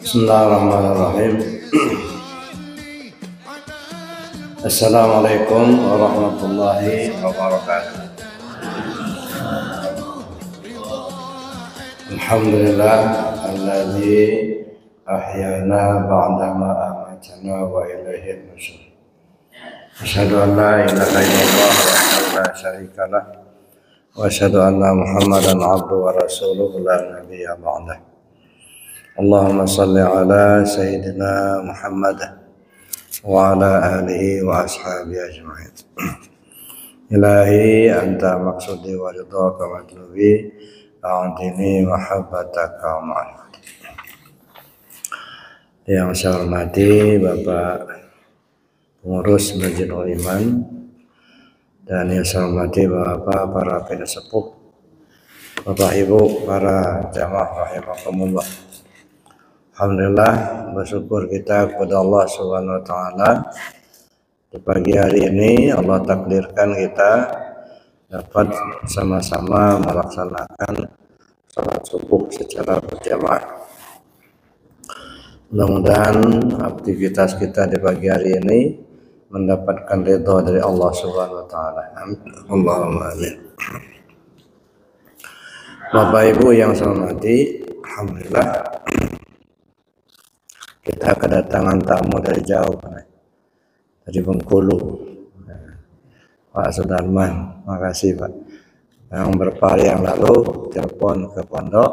Bismillahirrahmanirrahim. Assalamualaikum warahmatullahi wabarakatuh. Alhamdulillah alladzi ahyana ba'dama amatana wa ilaihi nusyur. Asyhadu an la ilaha illallah wahdahu la syarika lah wa asyhadu anna Muhammadan abduhu wa rasuluhu la nabiyya ba'dah. Allahumma salli ala sayyidina Muhammad wa ala alihi wa ashabihi ajma'in. Ilahi anta maksudi wa ridhaka matlubi a'udini mahabbataka ma'afati. Yang saya hormati Bapak pengurus Majlis Iman dan yang saya hormati Bapak para pensepuh, Bapak Ibu para jamaah rahimakumullah. Alhamdulillah, bersyukur kita kepada Allah Subhanahu wa taala. Di pagi hari ini Allah takdirkan kita dapat sama-sama melaksanakan salat subuh secara berjamaah. Mudah-mudahan aktivitas kita di pagi hari ini mendapatkan ridha dari Allah Subhanahu wa taala. Allahumma amin. Bapak Ibu yang saya hormati, alhamdulillah kita kedatangan tamu dari jauh, dari Bengkulu, Pak Sudarman. Makasih Pak. Yang beberapa hari yang lalu telepon ke pondok,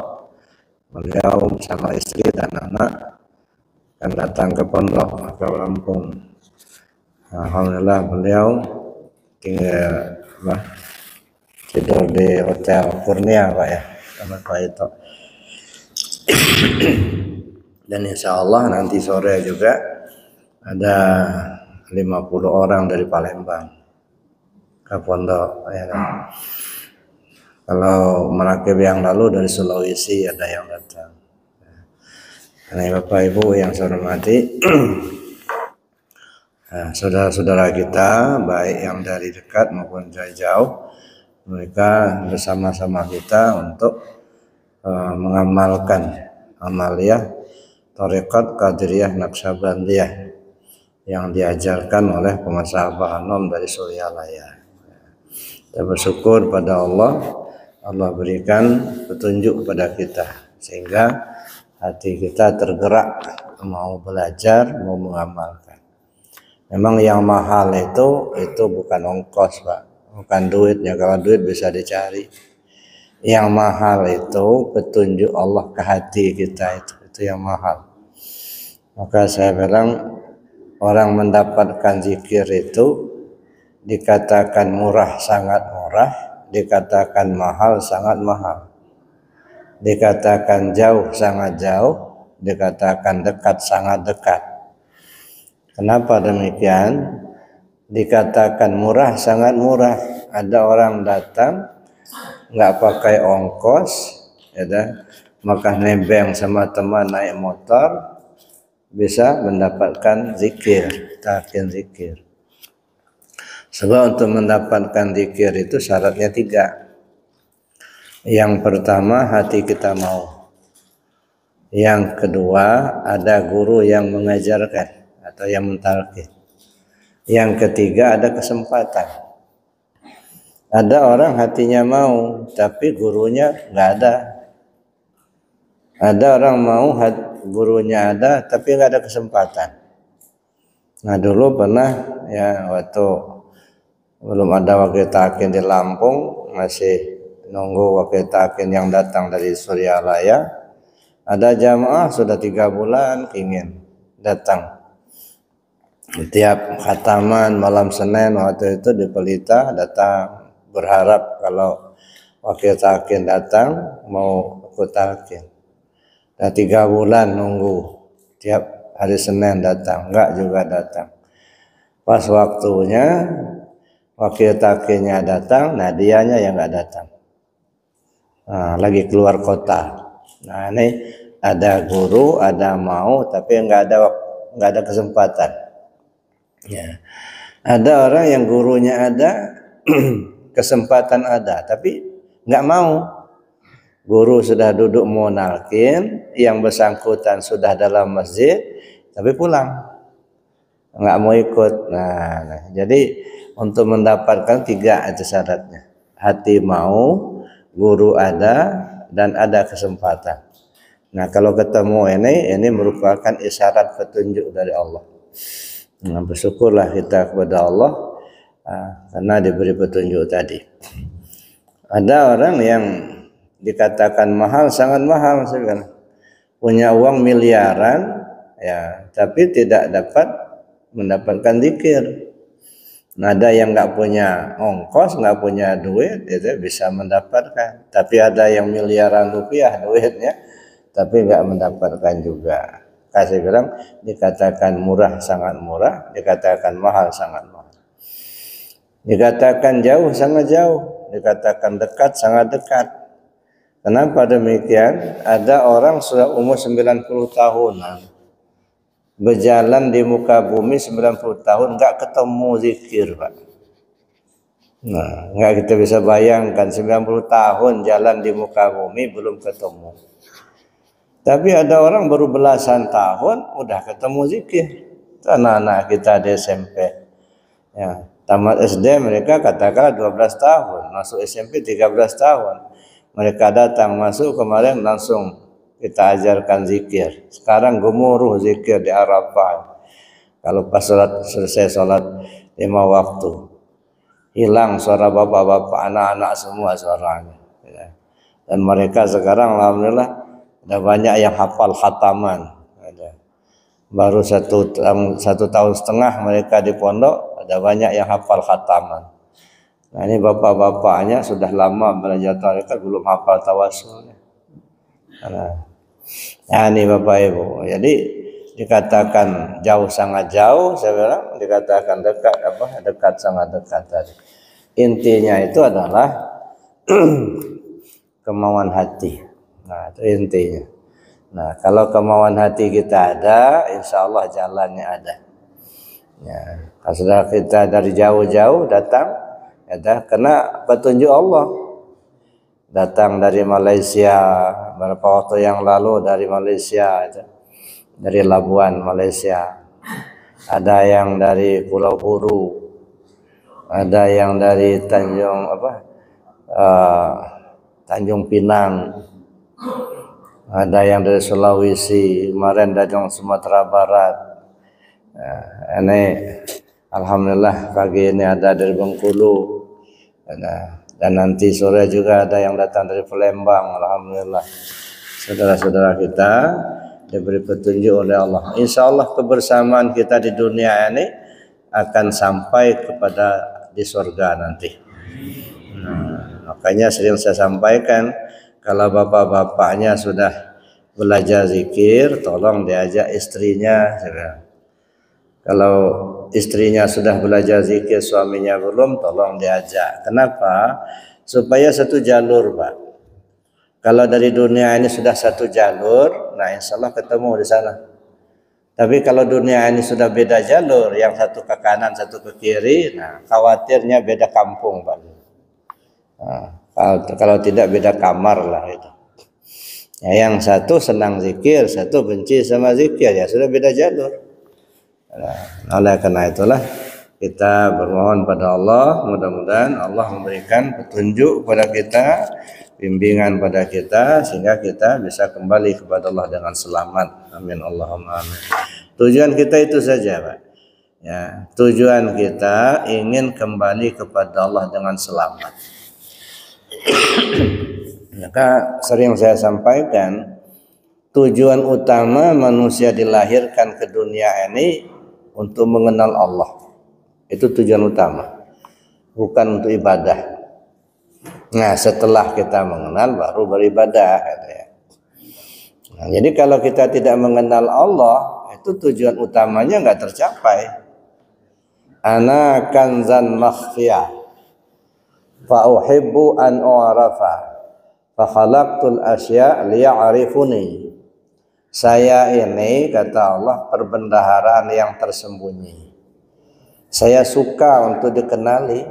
beliau sama istri dan anak akan datang ke pondok ke Lampung. Alhamdulillah beliau tinggal tidur di Hotel Kurnia Pak ya, sama Pak itu. Dan insya Allah nanti sore juga ada 50 orang dari Palembang ke pondok ya kan. Kalau Merakib yang lalu dari Sulawesi ada yang datang. Karena Bapak Ibu yang saya hormati, saudara-saudara kita baik yang dari dekat maupun dari jauh, mereka bersama-sama kita untuk mengamalkan amaliyah Tarekat Qadiriyah Naqsyabandiyah yang diajarkan oleh Pemasabah Anom dari Suryalaya. Kita bersyukur pada Allah, Allah berikan petunjuk kepada kita sehingga hati kita tergerak mau belajar, mau mengamalkan. Memang yang mahal itu bukan ongkos Pak, bukan duitnya. Kalau duit bisa dicari. Yang mahal itu petunjuk Allah ke hati kita, itu yang mahal. Maka saya bilang orang mendapatkan zikir itu dikatakan murah sangat murah, dikatakan mahal sangat mahal, dikatakan jauh sangat jauh, dikatakan dekat sangat dekat. Kenapa demikian? Dikatakan murah sangat murah. Ada orang datang nggak pakai ongkos, ya, maka nebeng sama teman naik motor bisa mendapatkan zikir, takin zikir. Sebab untuk mendapatkan zikir itu syaratnya 3. Yang pertama hati kita mau. Yang kedua ada guru yang mengajarkan atau yang mentalqin. Yang ketiga ada kesempatan. Ada orang hatinya mau, tapi gurunya nggak ada. Ada orang mau, gurunya ada, tapi nggak ada kesempatan. Nah dulu pernah ya waktu belum ada wakil takin di Lampung, masih nunggu wakil takin yang datang dari Suryalaya. Ada jamaah sudah 3 bulan ingin datang. Setiap khataman malam Senin waktu itu di Pelita datang. Berharap kalau wakil takin datang mau ikut takin. Nah 3 bulan nunggu tiap hari Senin datang, enggak juga datang. Pas waktunya wakil takinnya datang, nah dianya yang enggak datang. Nah, lagi keluar kota. Nah ini ada guru, ada mau, tapi enggak ada kesempatan. Ya. Ada orang yang gurunya ada kesempatan ada, tapi nggak mau. Guru sudah duduk mau nalkin, yang bersangkutan sudah dalam masjid, tapi pulang, nggak mau ikut. Nah, jadi untuk mendapatkan 3 itu syaratnya. Hati mau, guru ada, dan ada kesempatan. Nah, kalau ketemu ini merupakan isyarat petunjuk dari Allah. Nah, bersyukurlah kita kepada Allah karena diberi petunjuk tadi. Ada orang yang dikatakan mahal, sangat mahal, punya uang miliaran, ya, tapi tidak dapat mendapatkan zikir. Nah, ada yang nggak punya ongkos, nggak punya duit, itu bisa mendapatkan. Tapi ada yang miliaran rupiah duitnya, tapi nggak mendapatkan juga. Kasih bilang dikatakan murah, sangat murah, dikatakan mahal, sangat mahal. Dikatakan jauh, sangat jauh, dikatakan dekat, sangat dekat. Kenapa demikian? Ada orang sudah umur 90 tahunan, berjalan di muka bumi 90 tahun, nggak ketemu zikir, Pak. Nah, nggak kita bisa bayangkan 90 tahun jalan di muka bumi belum ketemu. Tapi ada orang baru belasan tahun udah ketemu zikir. Itu anak-anak kita di SMP. Ya, tamat SD mereka katakanlah 12 tahun, masuk SMP 13 tahun. Mereka datang masuk kemarin langsung kita ajarkan zikir. Sekarang gemuruh zikir di Arafah. Kalau pas selesai sholat 5 waktu, hilang suara bapak-bapak, anak-anak semua suaranya. Dan mereka sekarang alhamdulillah ada banyak yang hafal khataman. Baru satu tahun setengah mereka di pondok, ada banyak yang hafal khataman. Nah, ini bapak-bapaknya sudah lama belajar tarekat belum hafal tawasulnya. Nah, ini Bapak Ibu. Jadi dikatakan jauh, sangat jauh, saya bilang dikatakan dekat, dekat, sangat dekat tadi. Intinya itu adalah kemauan hati. Nah, itu intinya. Nah, kalau kemauan hati kita ada, insya Allah jalannya ada. Ya, kalau sudah kita dari jauh-jauh datang, ada kena petunjuk Allah. Datang dari Malaysia beberapa waktu yang lalu, dari Malaysia, dari Labuan, Malaysia. Ada yang dari Pulau Buru, ada yang dari Tanjung Pinang, ada yang dari Sulawesi, kemarin dari Sumatera Barat. Ini alhamdulillah pagi ini ada dari Bengkulu, dan nanti sore juga ada yang datang dari Palembang. Alhamdulillah saudara-saudara kita diberi petunjuk oleh Allah. Insya Allah kebersamaan kita di dunia ini akan sampai kepada di surga nanti. Makanya sering saya sampaikan, kalau bapak-bapaknya sudah belajar zikir, tolong diajak istrinya. Kalau istrinya sudah belajar zikir, suaminya belum, tolong diajak. Kenapa? Supaya satu jalur, Pak. Kalau dari dunia ini sudah satu jalur, nah insya Allah ketemu di sana. Tapi kalau dunia ini sudah beda jalur, yang satu ke kanan, satu ke kiri, nah khawatirnya beda kampung, Pak. Nah, kalau tidak beda kamar lah itu. Ya, yang satu senang zikir, satu benci sama zikir, ya sudah beda jalur. Nah, oleh karena itulah kita bermohon pada Allah, mudah-mudahan Allah memberikan petunjuk kepada kita, bimbingan pada kita, sehingga kita bisa kembali kepada Allah dengan selamat. Amin Allahumma amin. Tujuan kita itu saja, Pak. Ya, tujuan kita ingin kembali kepada Allah dengan selamat. Maka sering saya sampaikan, tujuan utama manusia dilahirkan ke dunia ini untuk mengenal Allah. Itu tujuan utama, bukan untuk ibadah. Nah, setelah kita mengenal baru beribadah, katanya. Nah, jadi kalau kita tidak mengenal Allah, itu tujuan utamanya nggak tercapai. Ana kanzan makhfiyah fa uhibbu an u'rafa fa khalaqtul asya liya'rifuni. Saya ini, kata Allah, perbendaharaan yang tersembunyi. Saya suka untuk dikenali.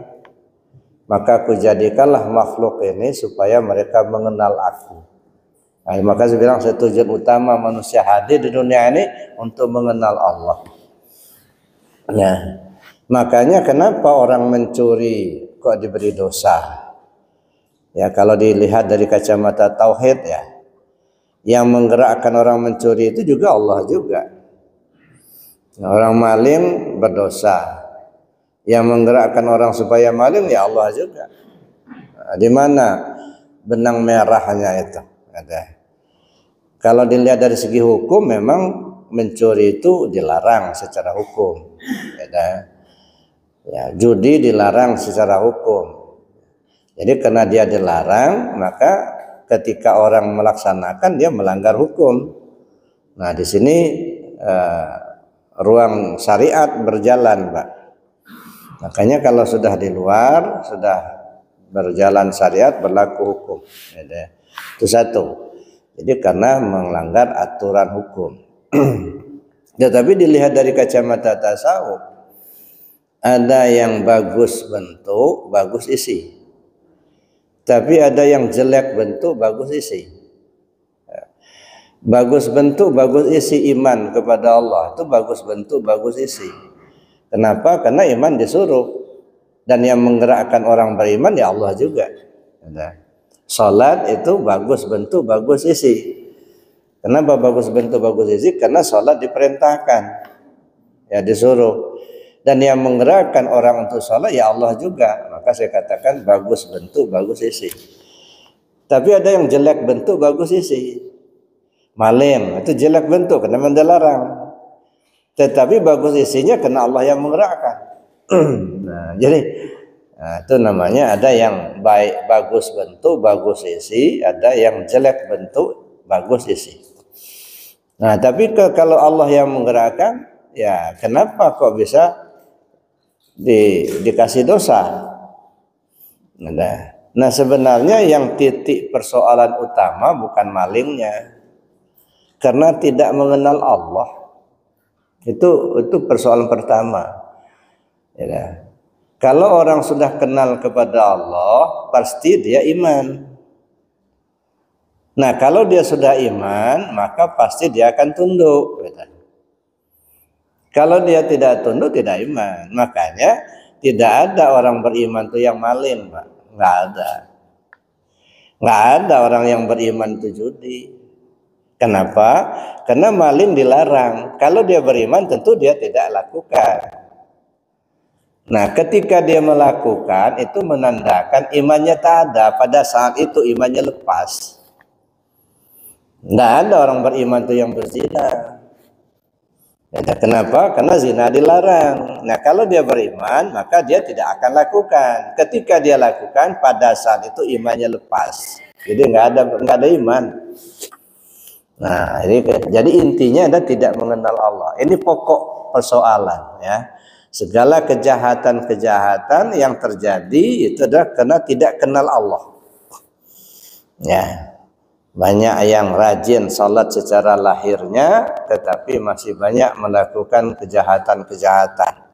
maka aku jadikanlah makhluk ini supaya mereka mengenal aku. Nah, maka saya bilang tujuan utama manusia hadir di dunia ini untuk mengenal Allah. Nah, makanya kenapa orang mencuri kok diberi dosa? Ya, kalau dilihat dari kacamata tauhid ya, yang menggerakkan orang mencuri itu juga Allah juga. Orang maling berdosa, yang menggerakkan orang supaya maling ya Allah juga. Nah, di mana benang merahnya itu? Ada. Kalau dilihat dari segi hukum, memang mencuri itu dilarang secara hukum. Ya, judi dilarang secara hukum. Jadi karena dia dilarang, maka ketika orang melaksanakan dia melanggar hukum. Nah, di sini ruang syariat berjalan, Pak. Makanya kalau sudah di luar, sudah berjalan syariat, berlaku hukum. Itu satu. Jadi karena melanggar aturan hukum. Tetapi dilihat dari kacamata tasawuf, ada yang bagus bentuk, bagus isi. Tapi ada yang jelek bentuk, bagus isi. Bagus bentuk, bagus isi iman kepada Allah. Itu bagus bentuk, bagus isi. Kenapa? Karena iman disuruh. Dan yang menggerakkan orang beriman ya Allah juga. Salat itu bagus bentuk, bagus isi. Kenapa bagus bentuk, bagus isi? Karena salat diperintahkan, ya disuruh. Dan yang menggerakkan orang untuk salat ya Allah juga. Maka saya katakan bagus bentuk, bagus isi. Tapi ada yang jelek bentuk, bagus isi. Maling itu jelek bentuk karena dilarang. Tetapi bagus isinya karena Allah yang menggerakkan. Nah, jadi itu namanya ada yang baik bagus bentuk, bagus isi, ada yang jelek bentuk, bagus isi. Nah, tapi kalau Allah yang menggerakkan, ya kenapa kok bisa dikasih dosa? Nah, sebenarnya yang titik persoalan utama bukan malingnya, karena tidak mengenal Allah. Itu persoalan pertama. Ya. Kalau orang sudah kenal kepada Allah, pasti dia iman. Nah, kalau dia sudah iman, maka pasti dia akan tunduk. Kalau dia tidak tunduk, tidak iman. Makanya tidak ada orang beriman itu yang maling, Pak. Nggak ada. Nggak ada orang yang beriman itu judi. Kenapa? Karena maling dilarang. Kalau dia beriman, tentu dia tidak lakukan. Nah, ketika dia melakukan, itu menandakan imannya tak ada. Pada saat itu imannya lepas. Tidak ada orang beriman itu yang berzina. Kenapa? Karena zina dilarang. Nah, kalau dia beriman, maka dia tidak akan lakukan. Ketika dia lakukan, pada saat itu imannya lepas. Jadi nggak ada iman. Nah, jadi intinya adalah tidak mengenal Allah. Ini pokok persoalan, ya. Segala kejahatan-kejahatan yang terjadi itu adalah karena tidak kenal Allah. Ya, banyak yang rajin salat secara lahirnya, tetapi masih banyak melakukan kejahatan-kejahatan.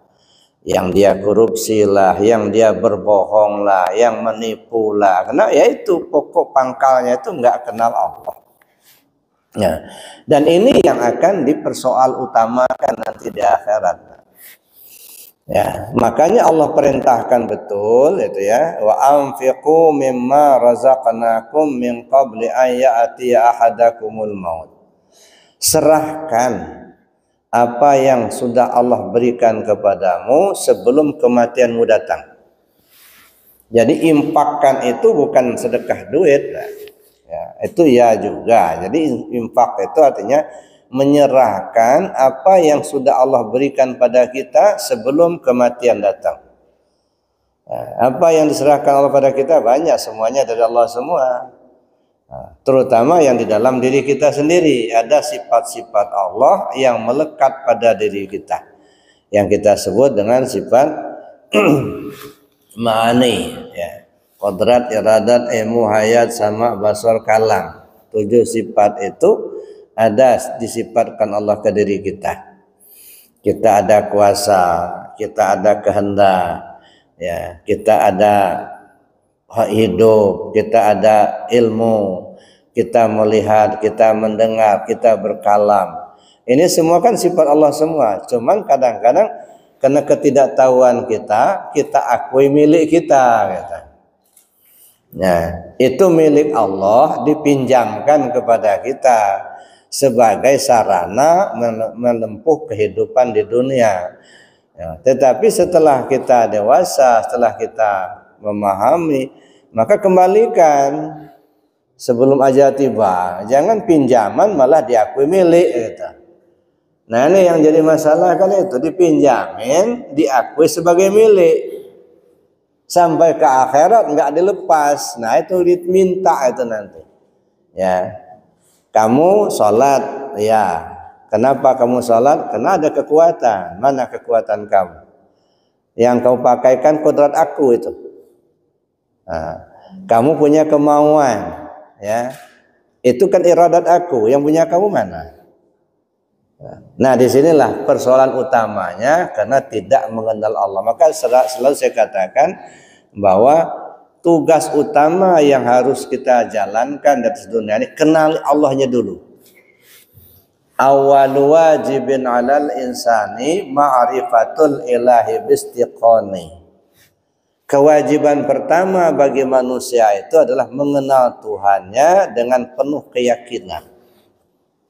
Yang dia korupsi lah, yang dia berbohong lah, yang menipu lah. Karena ya itu pokok pangkalnya itu nggak kenal Allah. Ya, dan ini yang akan dipersoal utamakan nanti di akhirat. Ya, makanya Allah perintahkan betul itu ya, wa anfiqu mimma razaqnakum min qabli an ya'tiya ahadakumul maut. Serahkan apa yang sudah Allah berikan kepadamu sebelum kematianmu datang. Jadi infakkan itu bukan sedekah duit. Ya, itu ya juga. Jadi infak itu artinya menyerahkan apa yang sudah Allah berikan pada kita sebelum kematian datang. Nah, apa yang diserahkan Allah pada kita banyak, semuanya dari Allah semua. Nah, terutama yang di dalam diri kita sendiri, ada sifat-sifat Allah yang melekat pada diri kita, yang kita sebut dengan sifat ma'ani, ya. Qadrat, iradat, ilmu, hayat, sama, basar, kalam. 7 sifat itu ada disifatkan Allah ke diri kita. Kita ada kuasa, kita ada kehendak, ya, kita ada hidup, kita ada ilmu, kita melihat, kita mendengar, kita berkalam. Ini semua kan sifat Allah semua. Cuman kadang-kadang karena ketidaktahuan kita akui milik kita. Kata. Nah, itu milik Allah dipinjamkan kepada kita sebagai sarana menempuh kehidupan di dunia. Ya, tetapi setelah kita dewasa, setelah kita memahami, maka kembalikan sebelum ajal tiba. Jangan pinjaman malah diakui milik. Gitu. Nah ini yang jadi masalah kan itu, dipinjamin, diakui sebagai milik. Sampai ke akhirat nggak dilepas. Nah itu diminta itu nanti. Ya, kamu sholat, ya. Kenapa kamu sholat? Karena ada kekuatan. Mana kekuatan kamu? Yang kamu pakaikan kodrat aku itu. Nah, kamu punya kemauan, ya. Itu kan iradat aku. Yang punya kamu mana? Nah, disinilah persoalan utamanya karena tidak mengenal Allah. Maka selalu saya katakan bahwa tugas utama yang harus kita jalankan di atas dunia ini, kenali Allahnya dulu. Awal wajibin 'alal insani ma'rifatul ilahi bistiqani. Kewajiban pertama bagi manusia itu adalah mengenal Tuhannya dengan penuh keyakinan.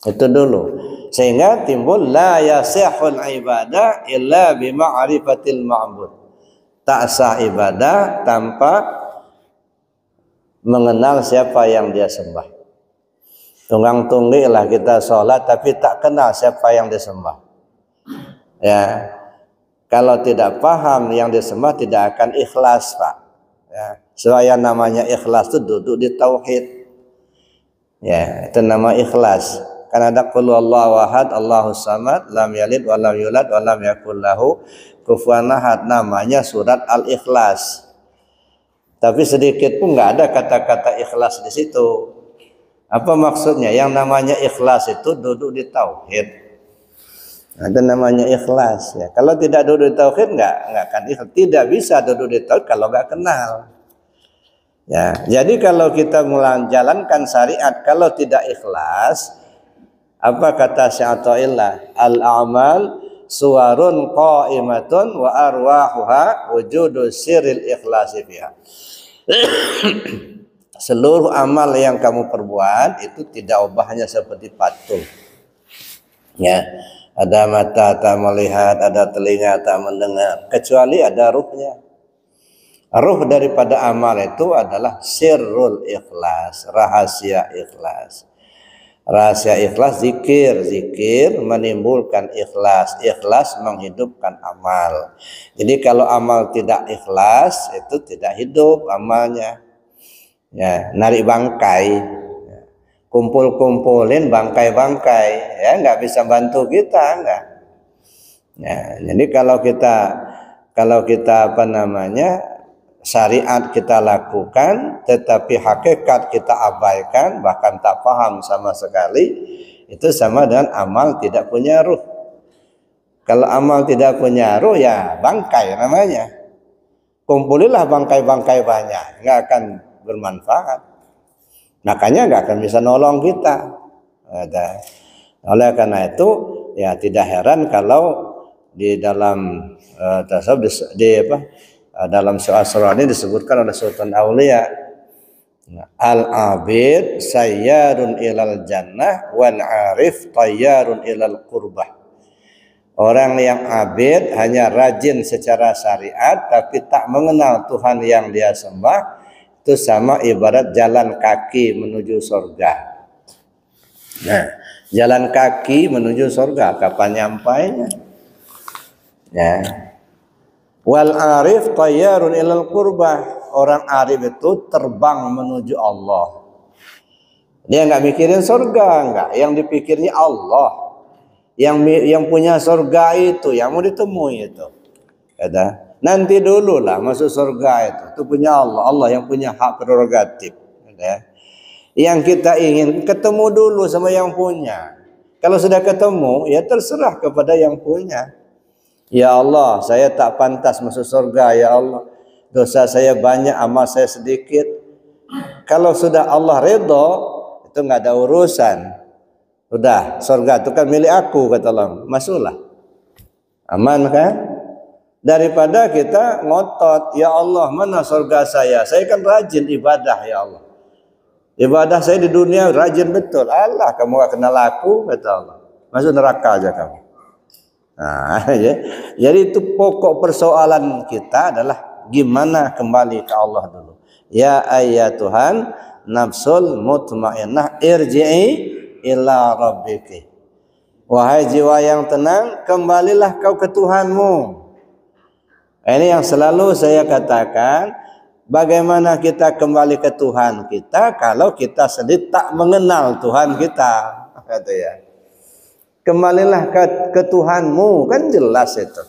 Itu dulu. Sehingga timbul la yasihul ibadah illa bima'rifatil ma'bud. Tak sah ibadah tanpa mengenal siapa yang dia sembah. Tunggang-tunggi lah kita sholat tapi tak kenal siapa yang disembah. Ya, kalau tidak paham yang disembah tidak akan ikhlas, Pak. Ya, soalnya namanya ikhlas itu duduk di tauhid. Ya, itu nama ikhlas. Kan ada qul huwallahu ahad, Allahus samad, lam yalid wa lam yulad wa lam yakul lahu kufuwan ahad. Namanya surat Al-Ikhlas. Tapi sedikit pun nggak ada kata-kata ikhlas di situ. Apa maksudnya? Yang namanya ikhlas itu duduk di tauhid. Ada namanya ikhlas. Ya. Kalau tidak duduk di tauhid nggak akan ikhlas. Tidak bisa duduk di tauhid kalau nggak kenal. Ya. Jadi kalau kita menjalankan syariat kalau tidak ikhlas, apa kata Syekh Athaillah? Al-a'mal suwarun qa'imatun wa arwahuha wujudu sirril ikhlasi fiha. Seluruh amal yang kamu perbuat itu tidak ubahnya seperti patung. Ya, ada mata tak melihat, ada telinga tak mendengar, kecuali ada ruhnya. Ruh daripada amal itu adalah sirrul ikhlas, rahasia ikhlas. Rahasia ikhlas zikir, zikir menimbulkan ikhlas, ikhlas menghidupkan amal. Jadi kalau amal tidak ikhlas itu tidak hidup amalnya. Ya, narik bangkai, kumpul-kumpulin bangkai-bangkai, ya nggak bisa bantu kita, enggak. Ya, jadi kalau kita apa namanya syariat kita lakukan, tetapi hakikat kita abaikan, bahkan tak paham sama sekali, itu sama dengan amal tidak punya ruh. Kalau amal tidak punya ruh, ya bangkai namanya. Kumpulilah bangkai-bangkai banyak, nggak akan bermanfaat. Makanya nggak akan bisa nolong kita. Oleh karena itu, ya tidak heran kalau di dalam tasawuf dalam surah ini disebutkan oleh Sultan Aulia, al-abid sayyarun ilal jannah wal arif tayyarun ilal qurbah. Orang yang abid hanya rajin secara syariat tapi tak mengenal Tuhan yang dia sembah, itu sama ibarat jalan kaki menuju surga. Nah, jalan kaki menuju surga, kapan nyampainya? Ya. Wal arif tayyarun ilal qurbah. Orang arif itu terbang menuju Allah. Dia nggak mikirin surga, enggak. Yang dipikirnya Allah. Yang punya surga itu, yang mau ditemui itu. Kata, nanti dulu lah masuk surga itu punya Allah. Allah yang punya hak prerogatif. Ya. Yang kita ingin ketemu dulu sama yang punya. Kalau sudah ketemu, ya terserah kepada yang punya. Ya Allah, saya tak pantas masuk surga, ya Allah. dosa saya banyak, amal saya sedikit. Kalau sudah Allah ridho, itu nggak ada urusan. Udah, surga itu kan milik aku, kata Allah. Masuklah. Aman kan? Daripada kita ngotot, ya Allah, mana surga saya? Saya kan rajin ibadah, ya Allah. Ibadah saya di dunia rajin betul. Allah, kamu gak kenal aku, kata Allah. Masuk neraka aja kamu. Nah, ya. Jadi itu pokok persoalan kita adalah gimana kembali ke Allah dulu. Ya Tuhan, nafsul mutmainnah irji'i ila rabbiki. Wahai jiwa yang tenang, kembalilah kau ke Tuhanmu. Ini yang selalu saya katakan, bagaimana kita kembali ke Tuhan kita kalau kita sendiri tak mengenal Tuhan kita, kata ya. Kembalilah ke Tuhanmu, kan jelas itu.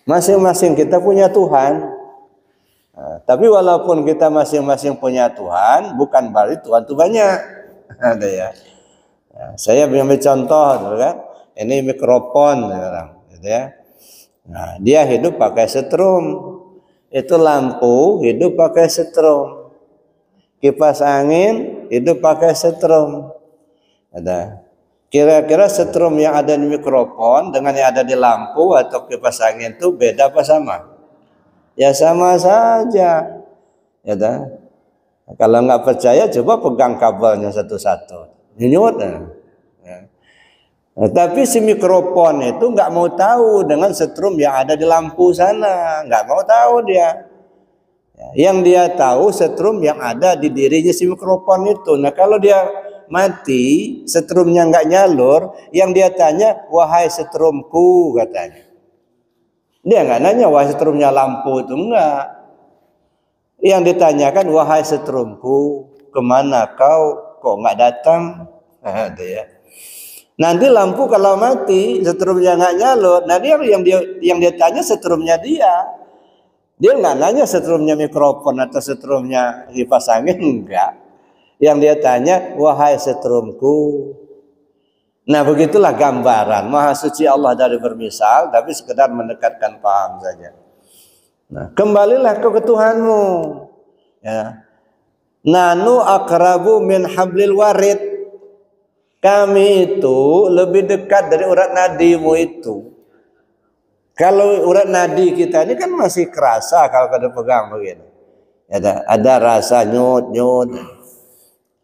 Masing-masing kita punya Tuhan. Nah, tapi walaupun kita masing-masing punya Tuhan, bukan berarti Tuhan itu banyak. Ada ya. Nah, saya ambil contoh, kan? Ini mikrofon, gitu ya. Nah, dia hidup pakai setrum. Itu lampu hidup pakai setrum. Kipas angin hidup pakai setrum. Ada. Kira-kira setrum yang ada di mikrofon dengan yang ada di lampu atau kipas angin itu beda apa sama? Ya sama saja. Ya dah. Kalau nggak percaya coba pegang kabelnya satu-satu. Nyut. Ya. Nah, tapi si mikrofon itu nggak mau tahu dengan setrum yang ada di lampu sana, nggak mau tahu dia. Yang dia tahu setrum yang ada di dirinya si mikrofon itu. Nah kalau dia mati, setrumnya nggak nyalur, yang dia tanya, wahai setrumku, katanya. Dia nggak nanya wahai setrumnya lampu itu, enggak. Yang ditanyakan, wahai setrumku, kemana kau? Kok nggak datang? Nah, itu ya. Nanti lampu kalau mati, setrumnya nggak nyalur. Nah yang dia tanya setrumnya dia. Dia nggak nanya setrumnya mikrofon atau setrumnya kipas angin, enggak. Yang dia tanya, wahai setrumku. Nah begitulah gambaran. Maha suci Allah dari bermisal, tapi sekedar mendekatkan paham saja. Nah kembalilah ke Tuhanmu. Ya. Nanu akrabu min hablil warid. Kami itu lebih dekat dari urat nadimu itu. Kalau urat nadi kita ini kan masih kerasa kalau kada pegang begini. Ada rasa nyut.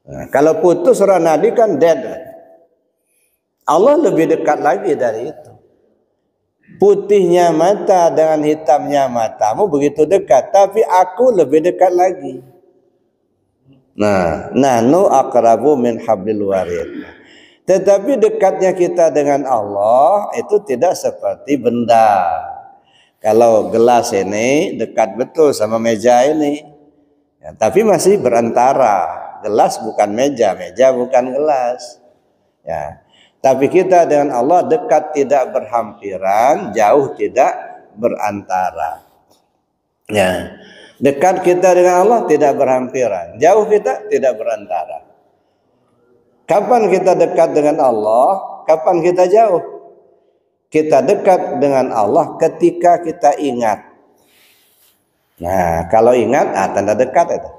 Nah, kalau putus urat nadi kan dead. Allah lebih dekat lagi dari itu. Putihnya mata dengan hitamnya matamu begitu dekat, tapi aku lebih dekat lagi. Nah, nanu akrabu min hablil warid. Tetapi dekatnya kita dengan Allah itu tidak seperti benda. Kalau gelas ini dekat betul sama meja ini, ya, tapi masih berantara. Gelas bukan meja, meja bukan gelas. Ya, tapi kita dengan Allah dekat tidak berhampiran, jauh tidak berantara. Ya, dekat kita dengan Allah tidak berhampiran, jauh kita tidak berantara. Kapan kita dekat dengan Allah? Kapan kita jauh? Kita dekat dengan Allah ketika kita ingat. Nah, kalau ingat, tanda dekat itu.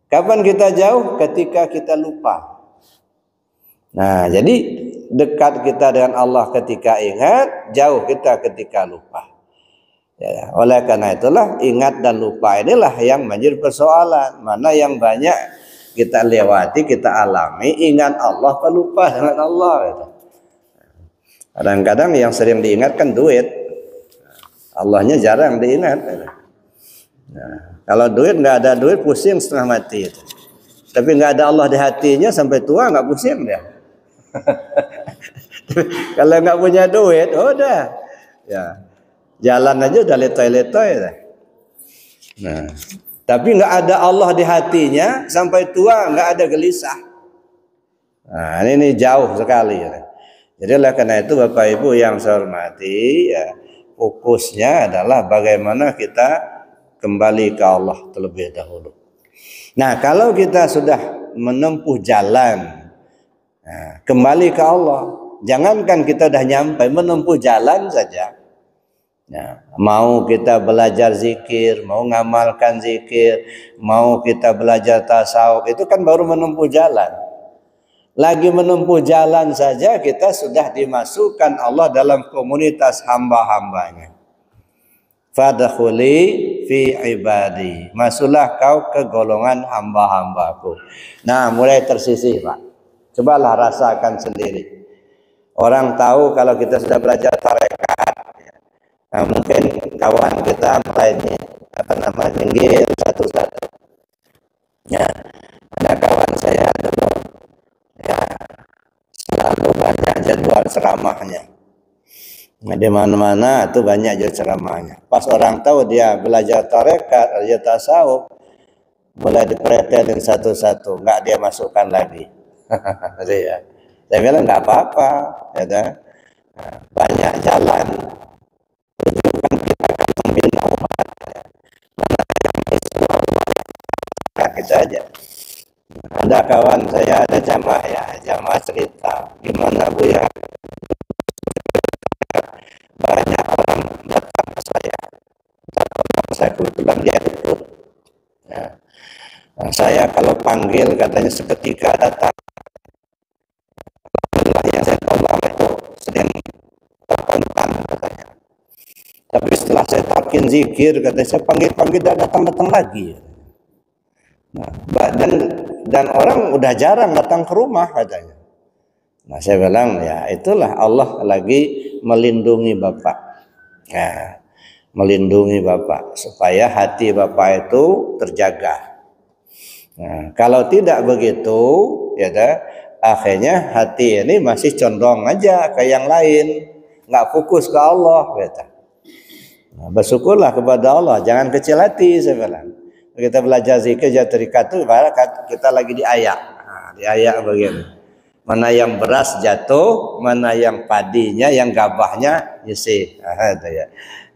Kapan kita jauh? Ketika kita lupa. Nah, jadi dekat kita dengan Allah ketika ingat, jauh kita ketika lupa. Ya, oleh karena itulah ingat dan lupa inilah yang menjadi persoalan. Mana yang banyak kita lewati, kita alami, ingat Allah apa lupa dengan Allah gitu. Kadang-kadang yang sering diingatkan duit, Allahnya jarang diingat gitu. Nah, kalau duit nggak ada duit pusing setengah mati itu. Tapi nggak ada Allah di hatinya sampai tua nggak pusing dia. Kalau nggak punya duit, udah ya jalan aja udah letoy-letoy. Nah, tapi nggak ada Allah di hatinya sampai tua nggak ada gelisah. Nah ini jauh sekali. Ya. Jadi oleh karena itu Bapak Ibu yang saya hormati, ya, fokusnya adalah bagaimana kita kembali ke Allah terlebih dahulu. Nah kalau kita sudah menempuh jalan, kembali ke Allah, jangankan kita sudah nyampe menempuh jalan saja, Ya, mau kita belajar zikir, mau ngamalkan zikir, mau kita belajar tasawuf, itu kan baru menempuh jalan. Lagi menempuh jalan saja kita sudah dimasukkan Allah dalam komunitas hamba-hambanya. Fadkhuli fi ibadi. Masuklah kau ke golongan hamba-hambaku. Nah, mulai tersisih, Pak. Cobalah rasakan sendiri. Orang tahu kalau kita sudah belajar tarekat. Nah, mungkin kawan kita mulai minggir satu-satu. Ya, ada kawan saya dulu, ya selalu banyak jadwal ceramahnya. Nah, di mana-mana itu banyak jadwal ceramahnya. Pas orang tahu dia belajar tarekat, belajar tasawuf, mulai dipretelin satu-satu, nggak dia masukkan lagi. Saya bilang nggak apa-apa, ya, banyak jalan. Kita aja. Ada kawan saya, ada jamaah ya, jamaah cerita, gimana Bu ya, banyak orang datang ke saya, saya kebetulan dia ikut. Ya. Nah, saya kalau panggil katanya seketika datang. Yang saya tolong itu sedang terkontan katanya. Tapi setelah saya talkin zikir, katanya saya panggil datang lagi. Nah, dan orang udah jarang datang ke rumah katanya. Nah, saya bilang ya itulah Allah lagi melindungi Bapak. Nah, melindungi Bapak supaya hati Bapak itu terjaga. Nah, kalau tidak begitu, ya akhirnya hati ini masih condong aja ke yang lain, nggak fokus ke Allah, gitu. Nah, bersyukurlah kepada Allah, jangan kecil hati, saya bilang. Kita belajar zikir jaturikat itu kita lagi di ayak. Nah, di ayak begini. Mana yang beras jatuh, mana yang padinya, yang gabahnya isi.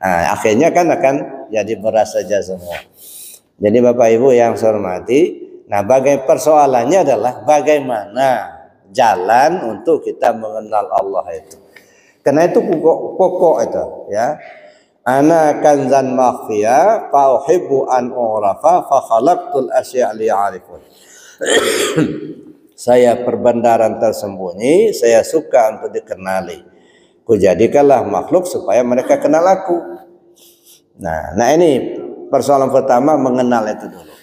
Nah, akhirnya kan akan jadi beras saja semua. Jadi Bapak Ibu yang saya hormati, nah persoalannya adalah bagaimana jalan untuk kita mengenal Allah itu. Karena itu pokok itu, ya. Ana kanzan makhfiya fa uhibbu an urafa fa khalaqtul asya' liya'rifun. Saya perbendaharaan tersembunyi, saya suka untuk dikenali. Kujadikanlah makhluk supaya mereka kenal aku. Nah ini persoalan pertama, mengenal itu dulu.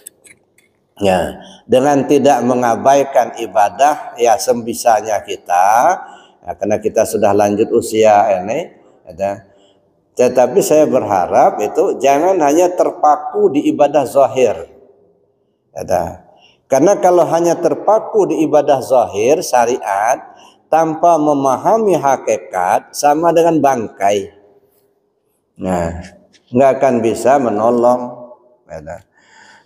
Ya, dengan tidak mengabaikan ibadah ya sebisanya kita, ya, karena kita sudah lanjut usia ini, ada. Tetapi saya berharap itu jangan hanya terpaku di ibadah zahir. Ada. Karena kalau hanya terpaku di ibadah zahir syariat tanpa memahami hakikat sama dengan bangkai. Nah, nggak akan bisa menolong. Ada.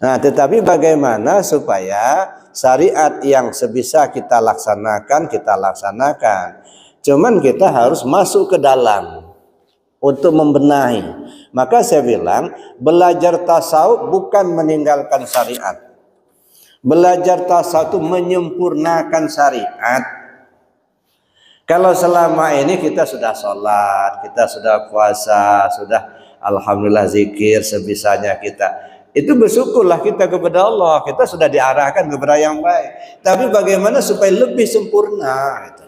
Nah, tetapi bagaimana supaya syariat yang sebisa kita laksanakan, kita laksanakan. Cuman kita harus masuk ke dalam untuk membenahi. Maka saya bilang, belajar tasawuf bukan meninggalkan syariat. Belajar tasawuf itu menyempurnakan syariat. Kalau selama ini kita sudah sholat, kita sudah puasa, sudah alhamdulillah zikir sebisanya kita, itu bersyukurlah kita kepada Allah, kita sudah diarahkan kepada yang baik. Tapi bagaimana supaya lebih sempurna itu?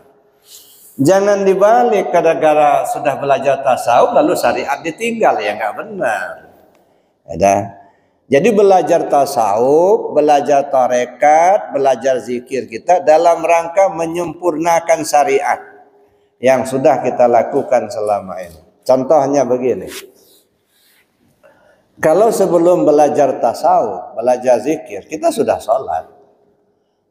Jangan dibalik, gara-gara sudah belajar tasawuf lalu syariat ditinggal, ya nggak benar. Ada. Jadi belajar tasawuf, belajar tarekat, belajar zikir kita dalam rangka menyempurnakan syariat yang sudah kita lakukan selama ini. Contohnya begini. Kalau sebelum belajar tasawuf, belajar zikir, kita sudah sholat.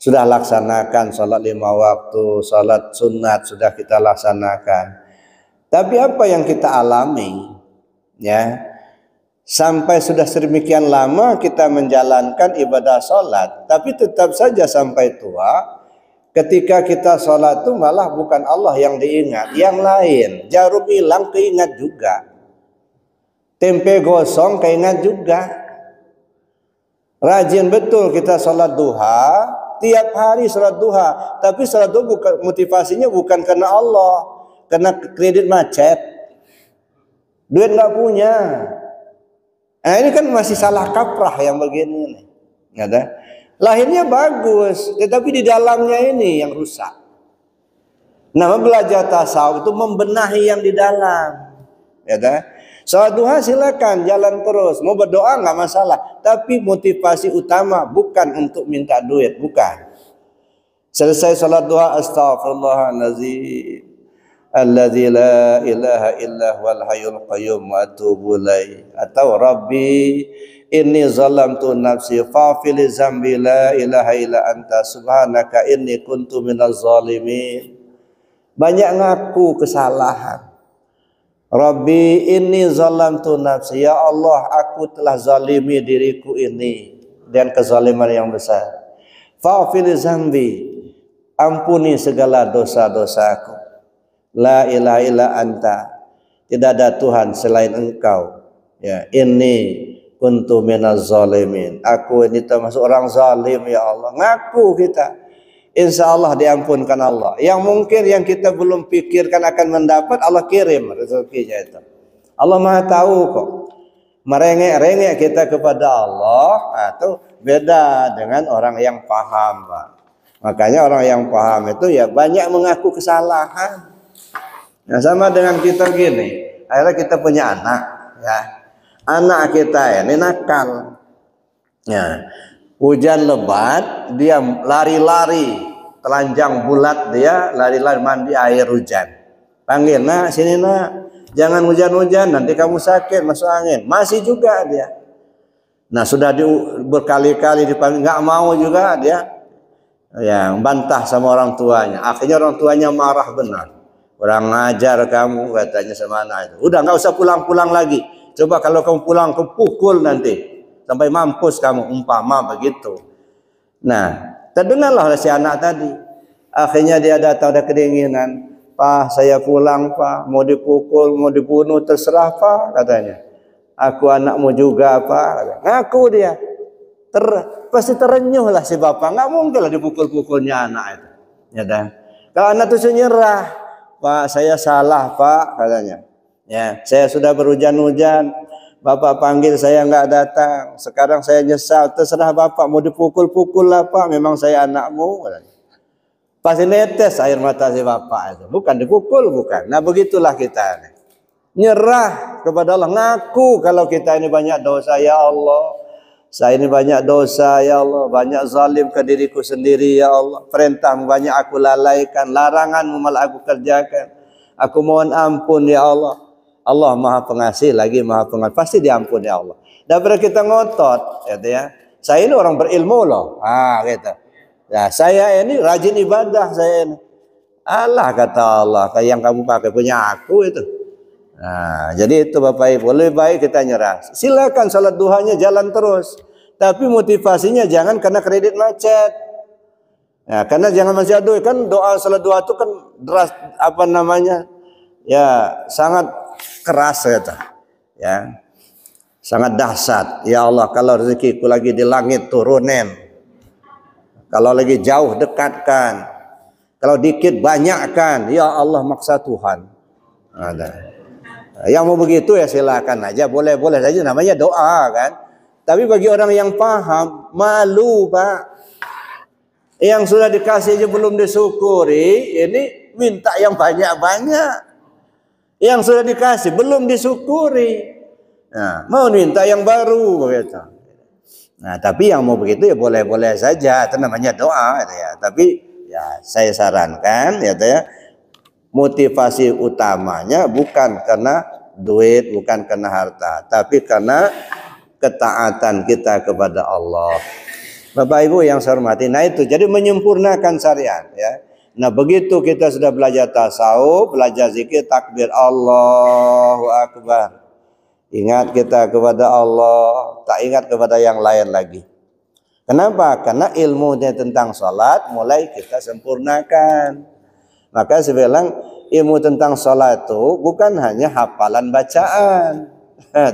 Sudah laksanakan sholat 5 waktu, sholat sunat sudah kita laksanakan. Tapi apa yang kita alami, ya, sampai sudah sedemikian lama kita menjalankan ibadah sholat, tapi tetap saja sampai tua, ketika kita sholat itu malah bukan Allah yang diingat, yang lain. Jarum hilang keingat juga, tempe gosong keingat juga. Rajin betul kita sholat duha. Tiap hari salat duha, tapi salat duha motivasinya bukan karena Allah, karena kredit macet. duit nggak punya. Nah, ini kan masih salah kaprah yang begini nih. Ada. Lahirnya bagus, tetapi di dalamnya ini yang rusak. Nah, belajar tasawuf itu membenahi yang di dalam. Ya kan? Salat duha silakan jalan terus. Mau berdoa nggak masalah, tapi motivasi utama bukan untuk minta duit, bukan. Selesai salat duha, astaghfirullahaladzim alladzi la ilaha illa huwal hayyul qayyum wa atubu ilaih, atau rabbi inni zalamtu nafsi faghfir dzambi la ilaha illa anta subhanaka inni kuntu minaz zalimin. Banyak ngaku kesalahan. Rabbi inni zalamtu nafsi, ya Allah aku telah zalimi diriku ini dan kezaliman yang besar. Faghfir dzambi, ampuni segala dosa-dosaku. La ilaha illa anta, tidak ada Tuhan selain engkau. Ya, inni kuntu minaz zalimin, aku ini termasuk orang zalim ya Allah. Ngaku kita. Insya Allah diampunkan Allah. Yang mungkin yang kita belum pikirkan akan mendapat, Allah kirim rezekinya itu. Allah Maha tahu kok. Merengek-rengek kita kepada Allah atau beda dengan orang yang paham, Pak. Makanya orang yang paham itu ya banyak mengaku kesalahan. Nah, sama dengan kita gini. Akhirnya kita punya anak, ya. Anak kita ini nakal. Ya. Hujan lebat, dia lari-lari, telanjang bulat dia lari-lari mandi air hujan. Panggil, nak sini nak, jangan hujan-hujan, nanti kamu sakit masuk angin. Masih juga dia. Nah sudah berkali-kali dipanggil, nggak mau juga dia. Yang bantah sama orang tuanya. Akhirnya orang tuanya marah benar. Kurang ngajar kamu katanya sama anak itu. Udah nggak usah pulang-pulang lagi. Coba kalau kamu pulang kepukul nanti. Sampai mampus kamu, umpama begitu. Nah, terdengarlah oleh si anak tadi. Akhirnya dia datang ada kedinginan. Pak, saya pulang Pak, mau dipukul, mau dibunuh, terserah Pak katanya. Aku anakmu juga Pak. Ngaku dia. Pasti terenyuh lah si bapak. Nggak mungkin lah dipukul-pukulnya anak itu. Ya dah. Kalau anak itu nyerah, Pak saya salah Pak katanya. Ya, saya sudah berhujan-hujan. Bapak panggil saya nggak datang. Sekarang saya nyesal. Terserah Bapak mau dipukul-pukul lah Pak. Memang saya anakmu. Pasti netes air mata si Bapak itu. Bukan dipukul, bukan. Nah begitulah kita. Nyerah kepada Allah. Ngaku kalau kita ini banyak dosa. Ya Allah, saya ini banyak dosa. Ya Allah, banyak zalim ke diriku sendiri. Ya Allah, perintahmu banyak aku lalaikan. Laranganmu malah aku kerjakan. Aku mohon ampun ya Allah. Allah Maha Pengasih lagi Maha Pengampun, pasti diampuni ya Allah. Daripada kita ngotot, ya. Saya ini orang berilmu loh, gitu. Ya, saya ini rajin ibadah saya ini. Allah kata Allah, kayak yang kamu pakai punya aku itu. Nah, jadi itu Bapak Ibu, lebih baik kita nyerah. Silakan salat duhanya jalan terus, tapi motivasinya jangan karena kredit macet. Ya, karena jangan masih aduh kan doa salat duha itu kan deras apa namanya? Ya, sangat keras ya, sangat dahsyat. Ya Allah, kalau rezekiku lagi di langit turunin, kalau lagi jauh dekatkan, kalau dikit banyakkan. Ya Allah, maksa Tuhan. Ada. Yang mau begitu ya silakan aja, boleh-boleh saja, namanya doa kan. Tapi bagi orang yang paham, malu Pak. Yang sudah dikasih aja belum disyukuri, ini minta yang banyak-banyak. Yang sudah dikasih belum disyukuri. Nah, mau minta yang baru gitu. Nah, tapi yang mau begitu ya boleh-boleh saja, itu namanya doa gitu ya. Tapi ya saya sarankan ya, motivasi utamanya bukan karena duit, bukan karena harta, tapi karena ketaatan kita kepada Allah. Bapak Ibu yang saya hormati, nah itu jadi menyempurnakan syariat ya. Nah begitu kita sudah belajar tasawuf, belajar zikir, takbir Allahu Akbar. Ingat kita kepada Allah, tak ingat kepada yang lain lagi. Kenapa? Karena ilmunya tentang sholat mulai kita sempurnakan. Maka saya bilang ilmu tentang sholat itu bukan hanya hafalan bacaan.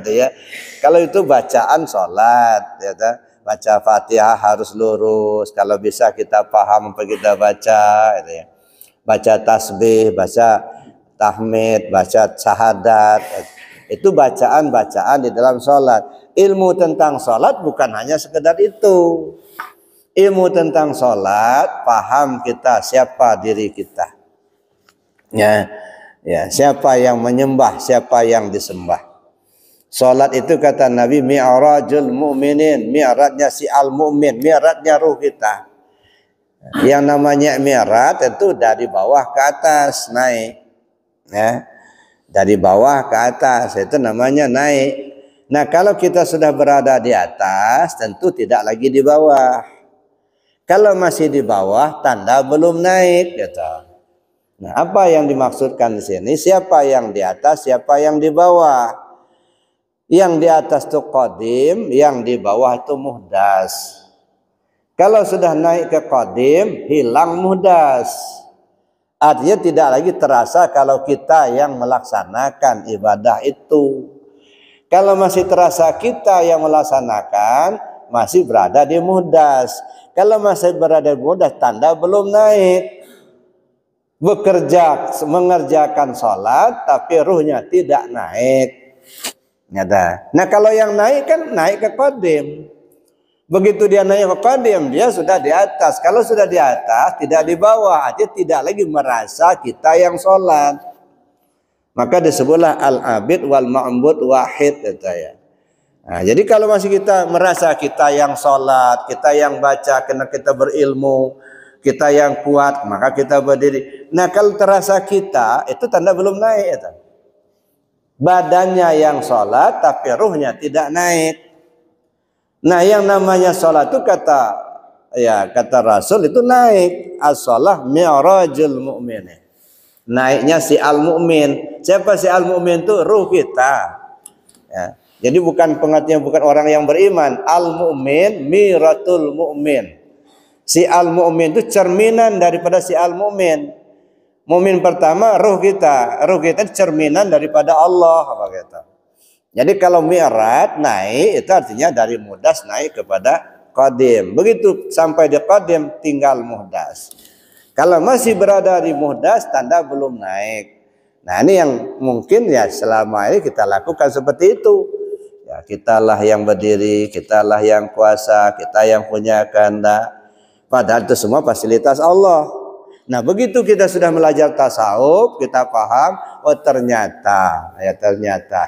Ya. Kalau itu bacaan sholat, ya, baca Fatihah harus lurus. Kalau bisa kita paham apa kita baca, gitu ya. Baca tasbih, baca tahmid, baca syahadat. Itu bacaan-bacaan di dalam sholat. Ilmu tentang sholat bukan hanya sekedar itu. Ilmu tentang sholat, paham kita siapa diri kita. Ya, siapa yang menyembah, siapa yang disembah. Sholat itu kata Nabi mi'rajul mu'minin, mi'rajnya si al-mu'min, mi'rajnya ruh kita. Yang namanya mi'raj itu dari bawah ke atas naik, ya, dari bawah ke atas itu namanya naik. Nah kalau kita sudah berada di atas tentu tidak lagi di bawah. Kalau masih di bawah tanda belum naik gitu. Nah apa yang dimaksudkan di sini? Siapa yang di atas, siapa yang di bawah? Yang di atas itu qadim, yang di bawah itu muhdas. Kalau sudah naik ke qadim, hilang muhdas. Artinya tidak lagi terasa kalau kita yang melaksanakan ibadah itu. Kalau masih terasa kita yang melaksanakan, masih berada di muhdas. Kalau masih berada di muhdas, tanda belum naik. Bekerja, mengerjakan sholat, tapi ruhnya tidak naik. Nah kalau yang naik kan naik ke qadim. Begitu dia naik ke qadim, dia sudah di atas. Kalau sudah di atas, tidak di bawah. Artinya tidak lagi merasa kita yang sholat. Maka disebutlah al-abid wal ma'bud wahid. Nah, jadi kalau masih kita merasa kita yang sholat, kita yang baca, karena kita berilmu, kita yang kuat, maka kita berdiri. Nah kalau terasa kita, itu tanda belum naik. Badannya yang sholat, tapi ruhnya tidak naik. Nah yang namanya sholat itu kata Rasul itu naik. As-sholah mi'rajul mu'min. Naiknya si al-mu'min. Siapa si al-mu'min itu? Ruh kita. Ya. Jadi bukan pengertian bukan orang yang beriman. Al-mu'min miratul mu'min. Si al-mu'min itu cerminan daripada si al-mu'min. Mu'min pertama ruh kita. Ruh kita cerminan daripada Allah. Apa kata? Jadi kalau mi'raj naik itu artinya dari muhdas naik kepada qadim. Begitu sampai di qadim tinggal muhdas. Kalau masih berada di muhdas tanda belum naik. Nah ini yang mungkin ya selama ini kita lakukan seperti itu. Ya kitalah yang berdiri, kitalah yang kuasa, kita yang punya kehendak. Padahal itu semua fasilitas Allah. Nah begitu kita sudah belajar tasawuf, kita paham, oh ternyata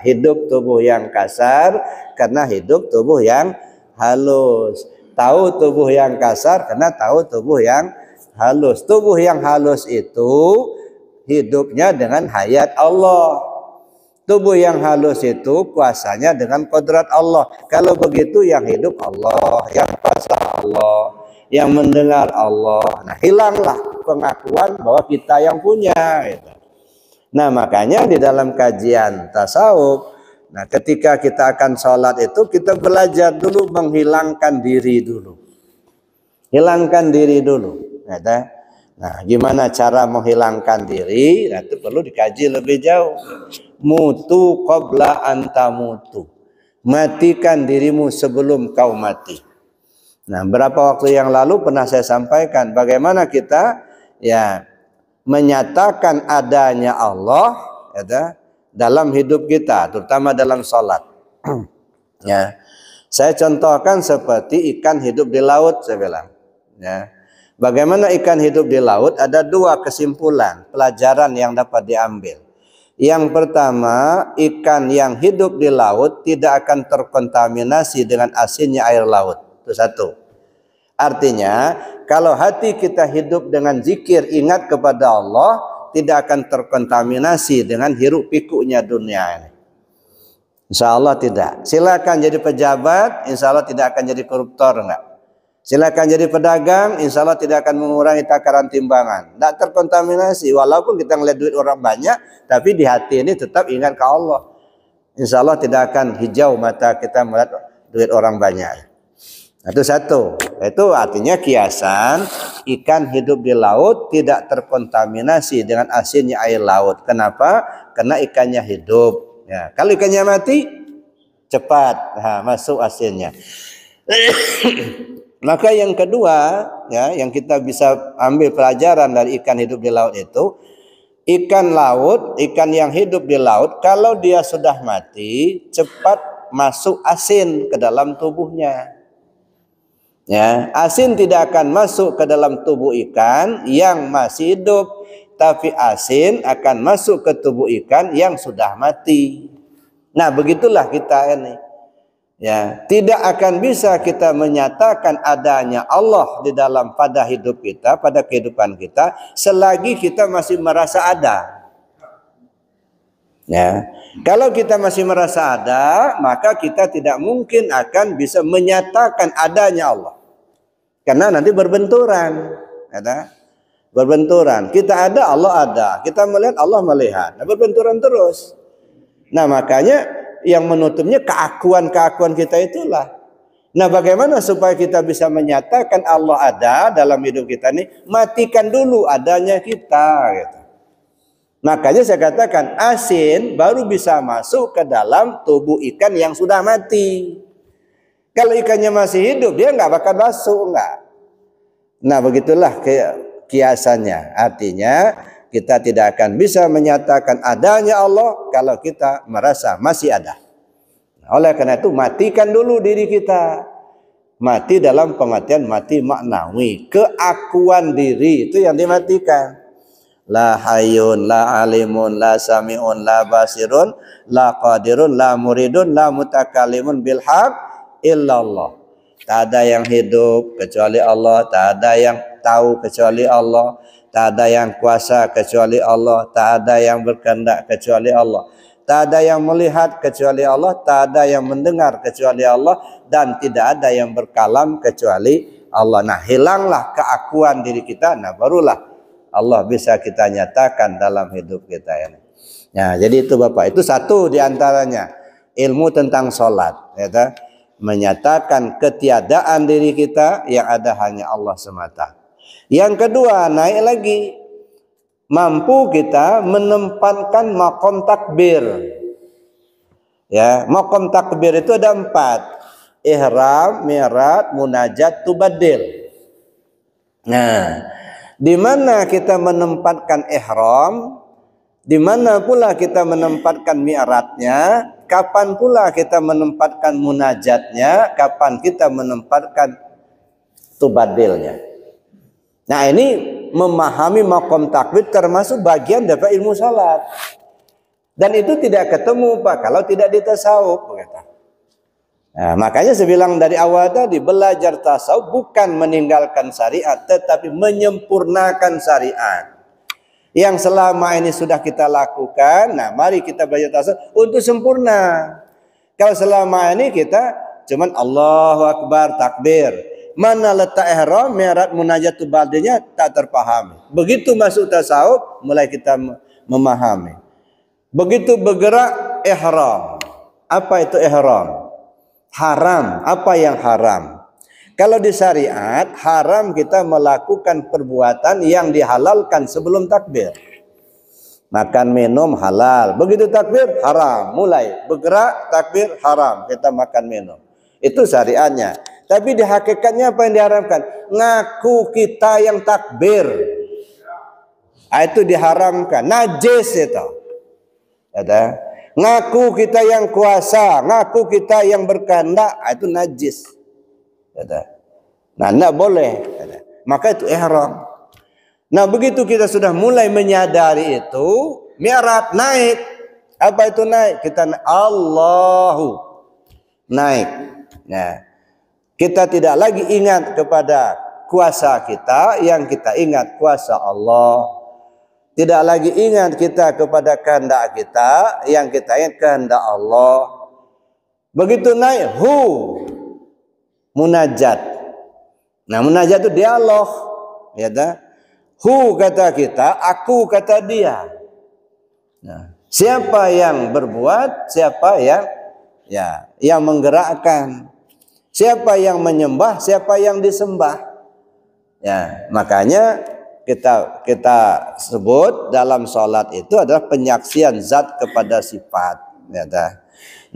hidup tubuh yang kasar karena hidup tubuh yang halus. Tahu tubuh yang kasar karena tahu tubuh yang halus. Tubuh yang halus itu hidupnya dengan hayat Allah. Tubuh yang halus itu kuasanya dengan kodrat Allah. Kalau begitu yang hidup Allah, yang kuasa Allah, yang mendengar Allah. Nah hilanglah pengakuan bahwa kita yang punya. Gitu. Nah makanya di dalam kajian tasawuf, nah ketika kita akan sholat itu kita belajar dulu menghilangkan diri dulu. Hilangkan diri dulu. Gitu. Nah gimana cara menghilangkan diri? Nah itu perlu dikaji lebih jauh. Mutu qabla anta mutu. Matikan dirimu sebelum kau mati. Nah, berapa waktu yang lalu pernah saya sampaikan bagaimana kita ya menyatakan adanya Allah ya, dalam hidup kita, terutama dalam sholat. Ya, saya contohkan seperti ikan hidup di laut, saya bilang. Ya, bagaimana ikan hidup di laut? Ada dua kesimpulan pelajaran yang dapat diambil. Yang pertama, ikan yang hidup di laut tidak akan terkontaminasi dengan asinnya air laut. Itu satu. Artinya, kalau hati kita hidup dengan zikir, ingat kepada Allah, tidak akan terkontaminasi dengan hiruk pikuknya dunia ini. Insya Allah tidak. Silakan jadi pejabat, insya Allah tidak akan jadi koruptor, enggak. Silakan jadi pedagang, insya Allah tidak akan mengurangi takaran timbangan. Tidak terkontaminasi, walaupun kita ngeliat duit orang banyak, tapi di hati ini tetap ingat ke Allah. Insya Allah tidak akan hijau mata kita melihat duit orang banyak. Itu satu. Itu artinya kiasan ikan hidup di laut tidak terkontaminasi dengan asinnya air laut. Kenapa? Karena ikannya hidup. Ya, kalau ikannya mati, cepat masuk asinnya. Maka yang kedua, ya, yang kita bisa ambil pelajaran dari ikan hidup di laut itu, ikan laut, ikan yang hidup di laut, kalau dia sudah mati, cepat masuk asin ke dalam tubuhnya. Ya, asin tidak akan masuk ke dalam tubuh ikan yang masih hidup, tapi asin akan masuk ke tubuh ikan yang sudah mati. Nah, begitulah kita ini. Ya, tidak akan bisa kita menyatakan adanya Allah di dalam pada hidup kita, pada kehidupan kita, selagi kita masih merasa ada. Ya, kalau kita masih merasa ada, maka kita tidak mungkin akan bisa menyatakan adanya Allah, karena nanti berbenturan. Ya, berbenturan. Kita ada, Allah ada. Kita melihat, Allah melihat. Nah, berbenturan terus. Nah, makanya yang menutupnya keakuan-keakuan kita itulah. Nah, bagaimana supaya kita bisa menyatakan Allah ada dalam hidup kita ini? Matikan dulu adanya kita, gitu. Makanya saya katakan asin baru bisa masuk ke dalam tubuh ikan yang sudah mati. Kalau ikannya masih hidup, dia nggak bakal masuk, enggak. Nah, begitulah kiasannya. Artinya kita tidak akan bisa menyatakan adanya Allah kalau kita merasa masih ada. Oleh karena itu, matikan dulu diri kita. Mati dalam pengertian mati maknawi. Keakuan diri itu yang dimatikan. La hayyun, la alimun, la sami'un, la basirun, la qadirun, la muridun, la mutakalimun bil haq illallah. Tak ada yang hidup kecuali Allah, tak ada yang tahu kecuali Allah, tak ada yang kuasa kecuali Allah, tak ada yang berkehendak kecuali Allah, tak ada yang melihat kecuali Allah, tak ada yang mendengar kecuali Allah, dan tidak ada yang berkalam kecuali Allah. Nah, hilanglah keakuan diri kita, nah barulah Allah bisa kita nyatakan dalam hidup kita ini. Nah, jadi itu Bapak, itu satu diantaranya ilmu tentang sholat, ya, menyatakan ketiadaan diri kita, yang ada hanya Allah semata. Yang kedua, naik lagi, mampu kita menempatkan maqam takbir. Ya, maqam takbir itu ada 4. Ihram, mi'raj, munajat, tubadil. Nah, di mana kita menempatkan ihram, di mana pula kita menempatkan mi'rajnya, kapan pula kita menempatkan munajatnya, kapan kita menempatkan tubadilnya. Nah, ini memahami maqam takbir termasuk bagian dari ilmu salat. Dan itu tidak ketemu Pak kalau tidak ditasawuf. Nah, makanya saya bilang dari awal tadi, belajar tasawuf bukan meninggalkan syariat, tetapi menyempurnakan syariat. Yang selama ini sudah kita lakukan, nah mari kita belajar tasawuf untuk sempurna. Kalau selama ini kita cuman Allahu Akbar, takbir, mana letak ihram, mi'raj, munajat, tubadilnya tak terpahami. Begitu masuk tasawuf, mulai kita memahami. Begitu bergerak ihram. Apa itu ihram? Haram. Apa yang haram? Kalau di syariat, haram kita melakukan perbuatan yang dihalalkan sebelum takbir. Makan minum halal. Begitu takbir, haram. Mulai bergerak, takbir, haram. Kita makan minum. Itu syariatnya. Tapi di hakikatnya apa yang diharamkan? Ngaku kita yang takbir. Itu diharamkan. Najis itu. Ada. Ngaku kita yang kuasa. Ngaku kita yang berkehendak. Itu najis. Nah, tidak boleh. Maka itu ihram. Nah, begitu kita sudah mulai menyadari itu, mi'raj, naik. Apa itu naik? Kita Allahu naik. Nah, kita tidak lagi ingat kepada kuasa kita, yang kita ingat kuasa Allah. Tidak lagi ingat kita kepada kehendak kita, yang kita ingat kehendak Allah. Begitu naik, munajat. Nah, munajat itu dialog, ya dah. Kata kita, aku kata dia. Nah, siapa yang berbuat, siapa yang menggerakkan, siapa yang menyembah, siapa yang disembah. Ya, makanya kita sebut dalam sholat itu adalah penyaksian zat kepada sifat, ya dah.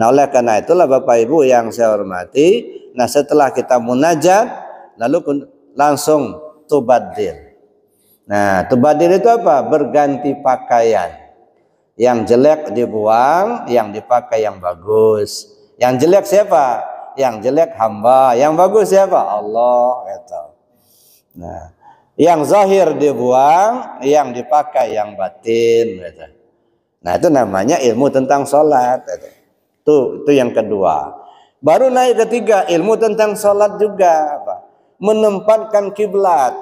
Nah, oleh karena itulah Bapak Ibu yang saya hormati, nah setelah kita munajat, lalu langsung tubadil. Nah, tubadir itu apa? Berganti pakaian. Yang jelek dibuang, yang dipakai yang bagus. Yang jelek siapa? Yang jelek hamba. Yang bagus siapa? Allah. Gitu. Nah, yang zahir dibuang, yang dipakai yang batin. Gitu. Nah, itu namanya ilmu tentang sholat. Itu yang kedua. Baru naik ketiga, ilmu tentang sholat juga. Menempatkan kiblat.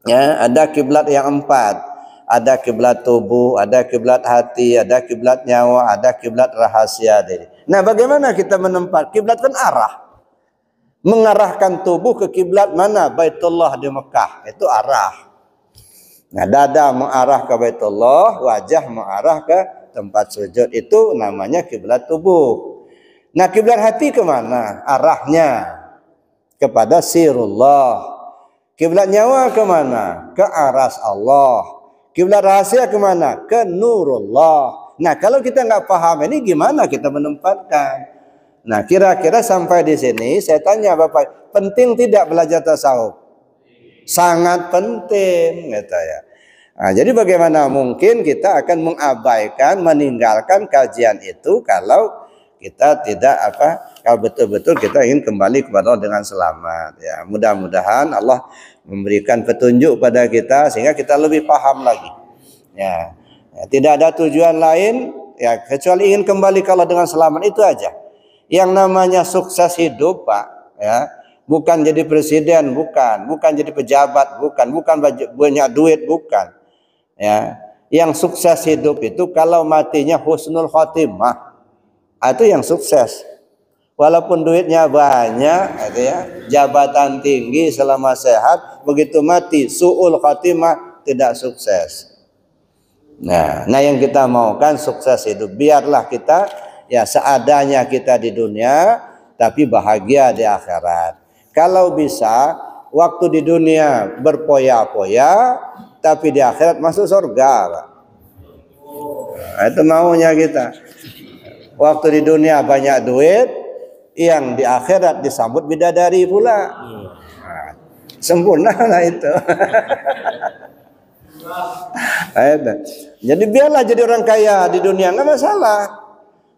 Ya, ada kiblat yang 4. Ada kiblat tubuh, ada kiblat hati, ada kiblat nyawa, ada kiblat rahasia. Nah, bagaimana kita menempat? Kiblat kan arah. Mengarahkan tubuh ke kiblat mana? Baitullah di Mekah. Itu arah. Nah, dada mengarah ke Baitullah, wajah mengarah ke tempat sujud. Itu namanya kiblat tubuh. Nah, kiblat hati kemana? Arahnya kepada sirullah. Kiblat nyawa kemana? Ke aras Allah. Kiblat rahasia kemana? Ke nurullah. Nah, kalau kita nggak paham ini gimana kita menempatkan? Nah, kira-kira sampai di sini saya tanya Bapak, penting tidak belajar tasawuf? Sangat penting, gitu ya. Nah, jadi bagaimana mungkin kita akan mengabaikan, meninggalkan kajian itu kalau kita tidak kalau betul-betul kita ingin kembali kepada Allah dengan selamat. Ya, mudah-mudahan Allah memberikan petunjuk pada kita sehingga kita lebih paham lagi. Ya, tidak ada tujuan lain ya kecuali ingin kembali ke Allah dengan selamat, itu aja. Yang namanya sukses hidup, Pak, ya, bukan jadi presiden, bukan jadi pejabat, bukan banyak duit, bukan. Ya, yang sukses hidup itu kalau matinya husnul khotimah, itu yang sukses. Walaupun duitnya banyak, gitu ya, jabatan tinggi selama sehat, begitu mati su'ul khatimah, tidak sukses. Nah, yang kita mau kan sukses hidup. Biarlah kita ya seadanya kita di dunia, tapi bahagia di akhirat. Kalau bisa waktu di dunia berpoya-poya, tapi di akhirat masuk surga, Pak. Nah, itu maunya kita. Waktu di dunia banyak duit, yang di akhirat disambut bidadari pula. Nah, sempurna lah itu. Jadi biarlah jadi orang kaya di dunia, nggak masalah.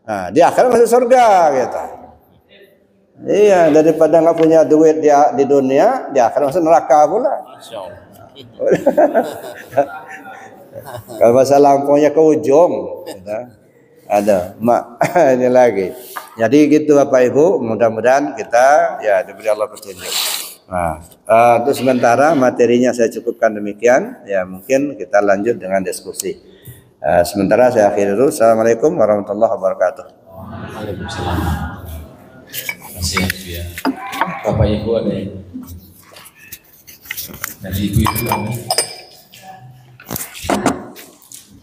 Nah, di akhirat masuk surga gitu. Iya, daripada nggak punya duit di dunia, di akhirat masuk neraka pula. Kalau bahasa lampunya ke ujung, gitu. Ada mak ini lagi. Jadi gitu Bapak Ibu, mudah-mudahan kita ya diberi Allah petunjuk. Nah, untuk sementara materinya saya cukupkan demikian. Ya, mungkin kita lanjut dengan diskusi. Sementara saya akhiri dulu. Assalamualaikum warahmatullahi wabarakatuh. Waalaikumsalam. Terima kasih ya. Bapak Ibu ada yang dari ibu-ibu kami.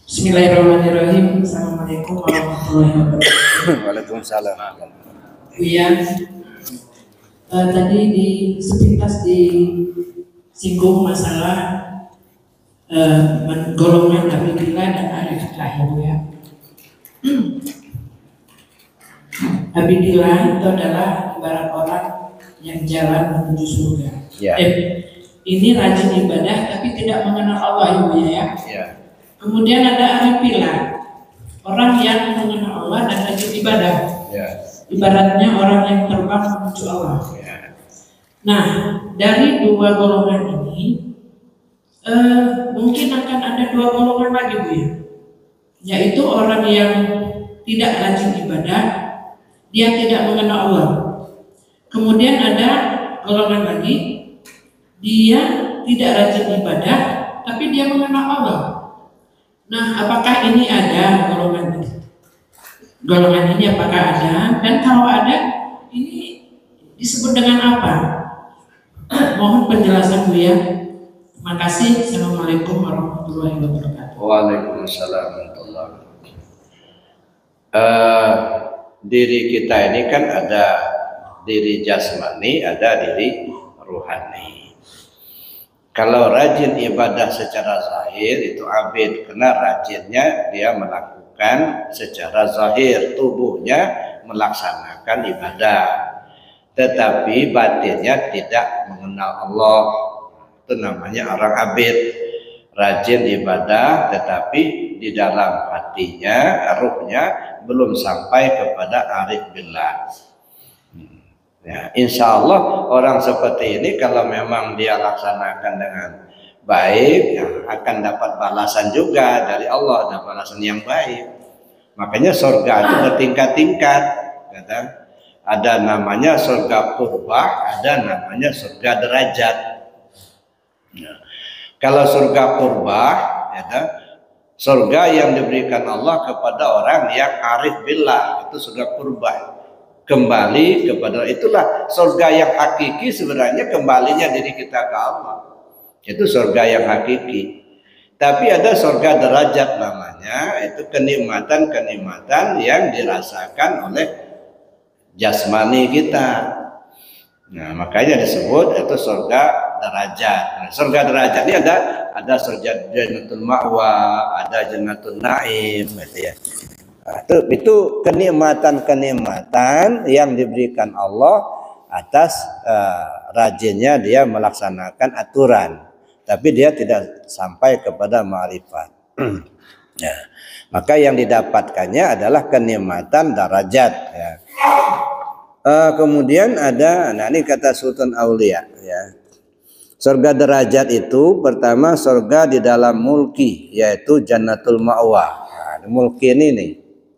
Bismillahirrahmanirrahim. Assalamualaikum warahmatullahi wabarakatuh. Waalaikumsalam. Iya. Tadi sepintas disinggung masalah golongan Abidillah dan Arifah ya. Abidillah itu adalah ibarat orang yang jalan menuju surga. Ya. Ini rajin ibadah tapi tidak mengenal Allah ya. Ya. Kemudian ada Arifillah, orang yang mengenal Allah dan rajin ibadah. Ya. Ibaratnya orang yang terbang menuju Allah. Ya. Nah, dari dua golongan ini, mungkin akan ada dua golongan lagi Bu ya, yaitu orang yang tidak rajin ibadah, dia tidak mengenal Allah. Kemudian ada golongan lagi, dia tidak rajin ibadah, tapi dia mengenal Allah. Nah, apakah ini ada golongan ini? Golongan ini apakah ada? Dan kalau ada, ini disebut dengan apa? Mohon penjelasan Bu ya. Terima kasih. Assalamualaikum warahmatullahi wabarakatuh. Waalaikumsalam warahmatullahi wabarakatuh. Diri kita ini kan ada diri jasmani, ada diri ruhani. Kalau rajin ibadah secara zahir itu abid, karena rajinnya dia melakukan secara zahir, tubuhnya melaksanakan ibadah, tetapi batinnya tidak mengenal Allah. Itu namanya orang abid, rajin ibadah, tetapi di dalam hatinya, ruhnya belum sampai kepada arif billah. Ya, insya Allah orang seperti ini kalau memang dia laksanakan dengan baik, ya, akan dapat balasan juga dari Allah, dan balasan yang baik. Makanya surga itu bertingkat-tingkat. Ada namanya surga purbah, ada namanya surga derajat. Ya. Kalau surga purbah, ya, surga yang diberikan Allah kepada orang yang arif billah, itu surga purbah. Kembali kepada, itulah surga yang hakiki. Sebenarnya kembalinya diri kita ke Allah, itu surga yang hakiki. Tapi ada surga derajat namanya, itu kenikmatan-kenikmatan yang dirasakan oleh jasmani kita. Nah, makanya disebut itu surga derajat. Nah, surga derajat ini ada surga jannatul ma'wa, ada jannatul na'im, gitu ya. Nah, itu kenikmatan-kenikmatan yang diberikan Allah atas rajinnya dia melaksanakan aturan, tapi dia tidak sampai kepada ma'rifat. Ya. Maka yang didapatkannya adalah kenikmatan derajat. Ya. Kemudian ada, nah ini kata Sultan Aulia, ya. Surga derajat itu pertama surga di dalam mulki, yaitu jannatul ma'wa. Nah, mulki ini nih,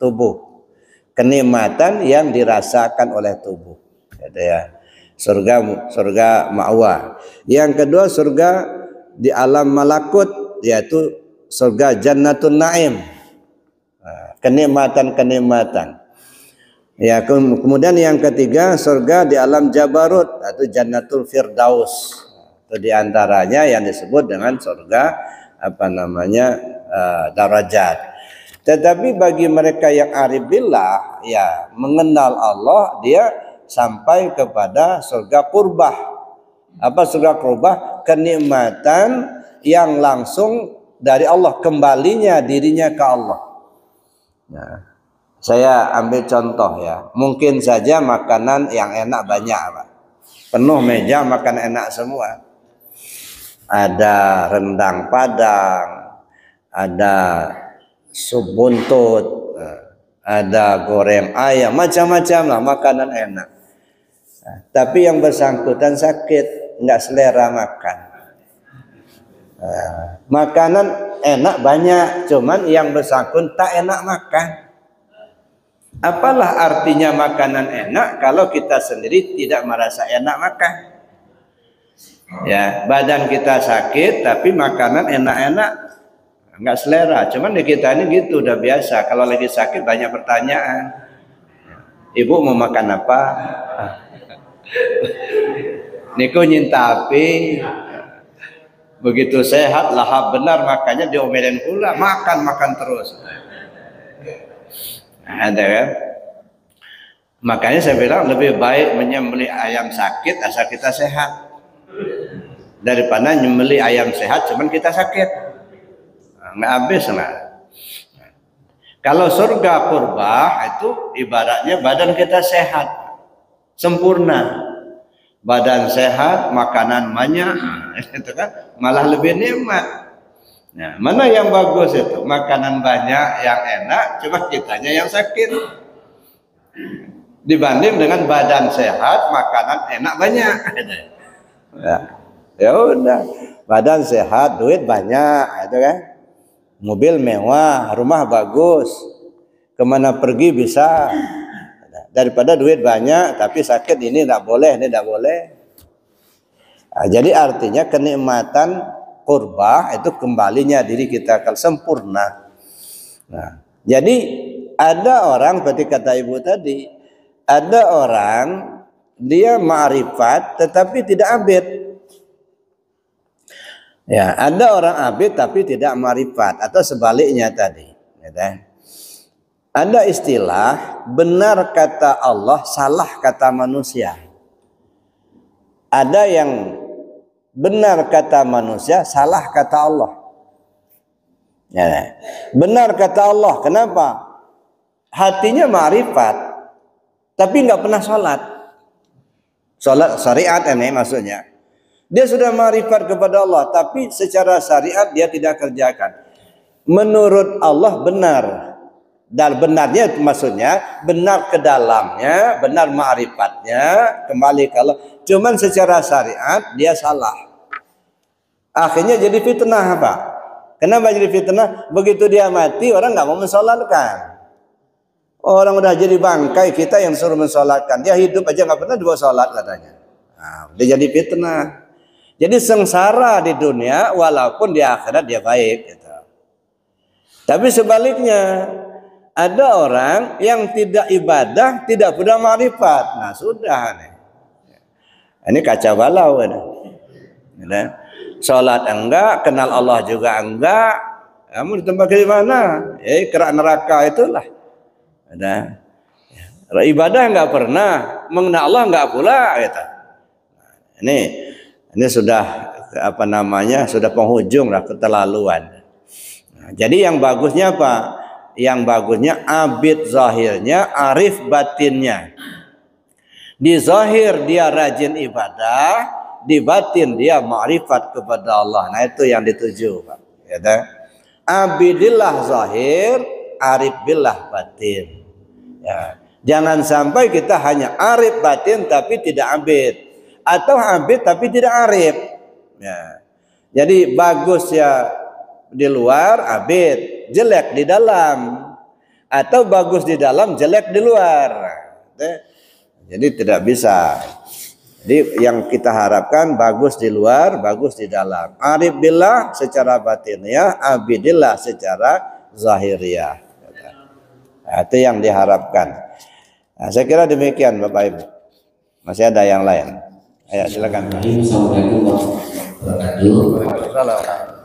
tubuh, kenikmatan yang dirasakan oleh tubuh, gitu ya. Surga ma'wa. Yang kedua surga di alam malakut, yaitu surga jannatul na'im. Nah, kenikmatan-kenikmatan. Ya, kemudian yang ketiga surga di alam jabarut atau jannatul firdaus. Itu diantaranya yang disebut dengan surga derajat. Tetapi bagi mereka yang arif billah, ya, mengenal Allah, dia sampai kepada surga qurbah. Apa surga qurbah? Kenikmatan yang langsung dari Allah, kembalinya dirinya ke Allah. Nah, saya ambil contoh ya. Mungkin saja makanan yang enak banyak, Pak. Penuh meja makan enak semua. Ada rendang Padang, ada sup buntut, ada goreng ayam, macam-macam lah makanan enak. Nah, tapi yang bersangkutan sakit, nggak selera makan. Makanan enak banyak, cuman yang bersangkutan tak enak makan. Apalah artinya makanan enak kalau kita sendiri tidak merasa enak makan? Ya, badan kita sakit tapi makanan enak-enak, nggak selera. Cuman di kita ini gitu, udah biasa. Kalau lagi sakit banyak pertanyaan. Ibu mau makan apa? Niku nyinta api. Begitu sehat, lahap benar, makanya diomelin pula. Makan terus. Ada kan? Makanya saya bilang lebih baik menyembelih ayam sakit asal kita sehat, daripada nyembelih ayam sehat cuman kita sakit. Nggak habis lah. Kalau surga purbah itu ibaratnya badan kita sehat, sempurna. Badan sehat, makanan banyak, itu kan malah lebih nikmat. Nah, mana yang bagus itu? Makanan banyak yang enak, cuma kitanya yang sakit. Dibanding dengan badan sehat, makanan enak banyak. Ya udah, badan sehat, duit banyak, itu kan. Mobil mewah, rumah bagus, kemana pergi bisa. Daripada duit banyak tapi sakit, ini tidak boleh, ini tidak boleh. Nah, jadi artinya kenikmatan qurbah itu kembalinya diri kita akan sempurna. Nah, jadi ada orang seperti kata ibu tadi, ada orang dia ma'rifat tetapi tidak abid. Ya, ada orang abid tapi tidak ma'rifat, atau sebaliknya tadi. Ya, ada istilah benar kata Allah, salah kata manusia. Ada yang benar kata manusia, salah kata Allah. Ya, benar kata Allah, kenapa? Hatinya ma'rifat, tapi nggak pernah sholat. Sholat syariat ini maksudnya. Dia sudah ma'rifat kepada Allah, tapi secara syariat dia tidak kerjakan. Menurut Allah benar. Dan benarnya maksudnya benar ke dalamnya, benar ma'rifatnya, kembali ke Allah. Cuman secara syariat dia salah. Akhirnya jadi fitnah, Pak. Kenapa jadi fitnah? Begitu dia mati, orang nggak mau mensolatkan. Orang udah jadi bangkai, kita yang suruh mensolatkan. Dia hidup aja nggak pernah dibawa sholat katanya. Nah, dia jadi fitnah. Jadi sengsara di dunia, walaupun di akhirat dia baik. Gitu. Tapi sebaliknya, ada orang yang tidak ibadah, tidak punya ma'rifat. Nah sudah nih. Ini kacau balau. Gitu. Sholat enggak, kenal Allah juga enggak. Kamu ditembak di mana? Kerak neraka itulah. Ada ibadah enggak pernah, mengenal Allah enggak pula. Gitu. Ini sudah apa namanya? Sudah penghujung lah, keterlaluan. Nah, jadi yang bagusnya apa? Yang bagusnya abid zahirnya, arif batinnya. Di zahir dia rajin ibadah, di batin dia ma'rifat kepada Allah. Nah itu yang dituju, Pak. Ya, abidillah zahir, arif billah batin. Ya. Jangan sampai kita hanya arif batin tapi tidak abid, atau abid tapi tidak arif. Ya. Jadi bagus ya di luar abid, jelek di dalam, atau bagus di dalam, jelek di luar. Jadi tidak bisa. Jadi yang kita harapkan bagus di luar, bagus di dalam. Arif billah secara batiniyah, abidillah secara zahiriyah. Nah, itu yang diharapkan. Nah, saya kira demikian Bapak Ibu. Masih ada yang lain? Ayo silakan. Assalamualaikum warahmatullahi wabarakatuh.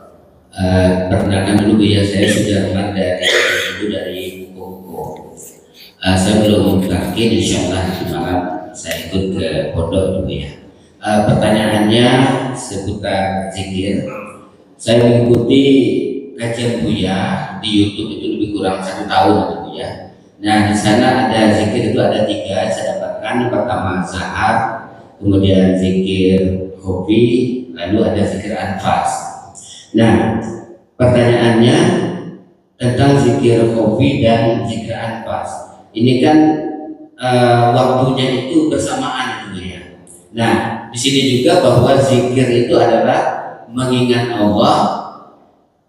Perkenalkan dulu ya, saya Sudarman dari Buku. Saya belum mungkin, insya Allah di malam saya ikut ke pondok dulu ya. Pertanyaannya seputar zikir. Saya mengikuti kajian Buya di YouTube itu lebih kurang 1 tahun itu Buya. Nah di sana ada zikir itu ada 3 saya dapatkan. Yang pertama zahar, kemudian zikir hobi, lalu ada zikir anfas. Nah pertanyaannya tentang zikir hobi dan zikir anfas. Ini kan waktunya itu bersamaan itu ya. Nah, di sini juga bahwa zikir itu adalah mengingat Allah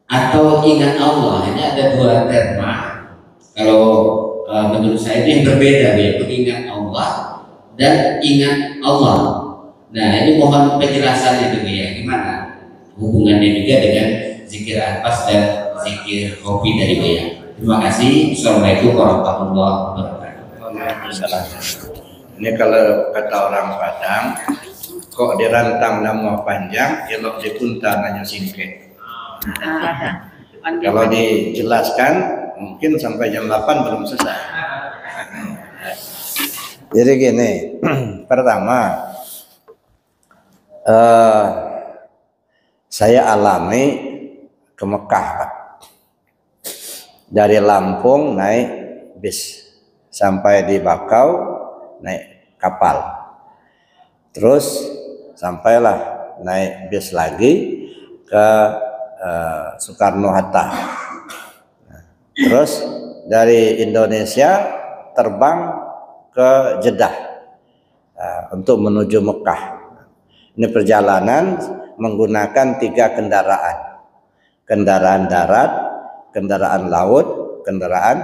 atau ingat Allah. Ini ada 2 terma. Kalau menurut saya itu yang berbeda ya, mengingat Allah dan ingat Allah. Nah, ini mohon penjelasannya itu ya, gimana hubungannya juga dengan zikir anfas dan zikir hobi dari Buya. Terima kasih. Assalamualaikum warahmatullahi wabarakatuh. Ini kalau kata orang Padang, kok dirantang nama panjang, elok dipunta nanya singket. Kalau dijelaskan, mungkin sampai jam 8 belum selesai. Jadi gini, pertama, saya alami ke Mekah, Pak. Dari Lampung naik bis sampai di Bakau naik kapal, terus sampailah naik bis lagi ke Soekarno Hatta. Terus dari Indonesia terbang ke Jeddah untuk menuju Mekah. Ini perjalanan menggunakan 3 kendaraan. Kendaraan darat, kendaraan laut, kendaraan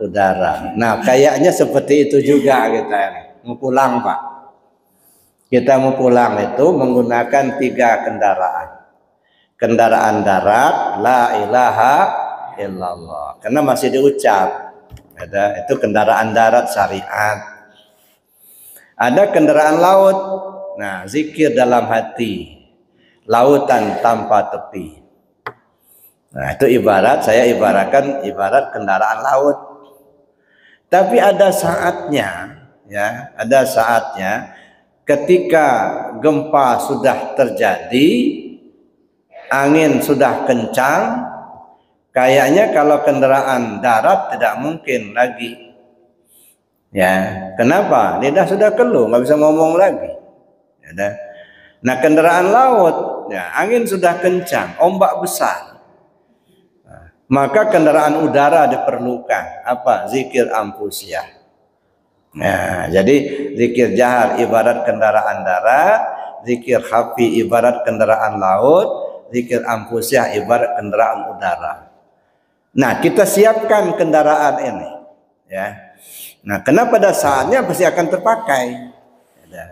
udara. Nah, kayaknya seperti itu juga kita mau pulang, Pak. Kita mau pulang itu menggunakan 3 kendaraan. Kendaraan darat, la ilaha illallah. Karena masih diucap. Ada itu kendaraan darat syariat. Ada kendaraan laut. Nah, zikir dalam hati. Lautan tanpa tepi. Nah, itu saya ibaratkan ibarat kendaraan laut. Tapi ada saatnya, ya, ada saatnya ketika gempa sudah terjadi, angin sudah kencang, kayaknya kalau kendaraan darat tidak mungkin lagi. Ya, kenapa? Lidah sudah keluh, nggak bisa ngomong lagi. Ya, Nah, kendaraan laut, ya, angin sudah kencang, ombak besar. Nah, maka kendaraan udara diperlukan. Apa? Zikir anfusiyah. Nah, jadi zikir jahar ibarat kendaraan darat, zikir khafi ibarat kendaraan laut, zikir anfusiyah ibarat kendaraan udara. Nah, kita siapkan kendaraan ini, ya. Nah, karena pada saatnya pasti akan terpakai. Nah,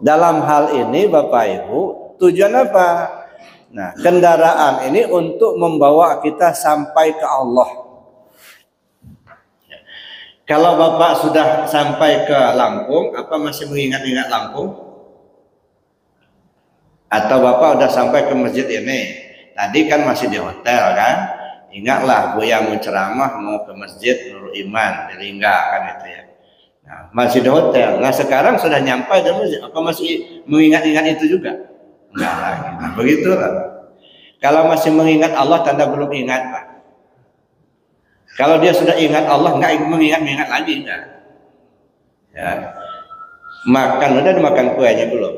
dalam hal ini Bapak Ibu, tujuan apa? Nah, kendaraan ini untuk membawa kita sampai ke Allah. Kalau Bapak sudah sampai ke Lampung, apa masih mengingat-ingat Lampung? Atau Bapak udah sampai ke masjid ini? Tadi kan masih di hotel kan? Ingatlah Buya mau ceramah mau ke masjid Nurul Iman di Lingga kan itu ya. Nah, masih di hotel. Nah, sekarang sudah nyampe di masjid. Apa masih mengingat-ingat itu juga? Enggak lagi. Nah, begitulah. Kalau masih mengingat Allah, tanda belum ingat, Pak. Kalau dia sudah ingat Allah, enggak mengingat lagi, enggak. Ya. Makan, udah dimakan kuenya belum?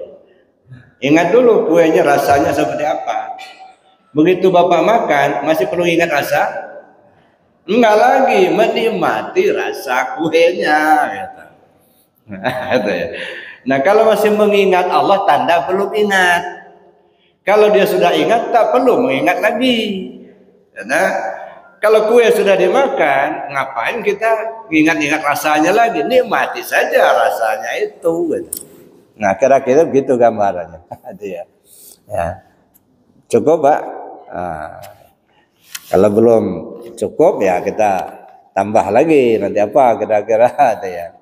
Ingat dulu kuenya rasanya seperti apa. Begitu Bapak makan, masih perlu ingat rasa? Enggak lagi, menikmati rasa kuenya. Gitu. Nah, kalau masih mengingat Allah, tanda belum ingat. Kalau dia sudah ingat, tak perlu mengingat lagi. Nah, kalau kue sudah dimakan, ngapain kita ingat-ingat rasanya lagi? Nikmati saja rasanya itu. Nah, kira-kira begitu gambarannya. Ya. Cukup, Pak? Nah, kalau belum cukup ya kita tambah lagi. Nanti apa kira-kira ya.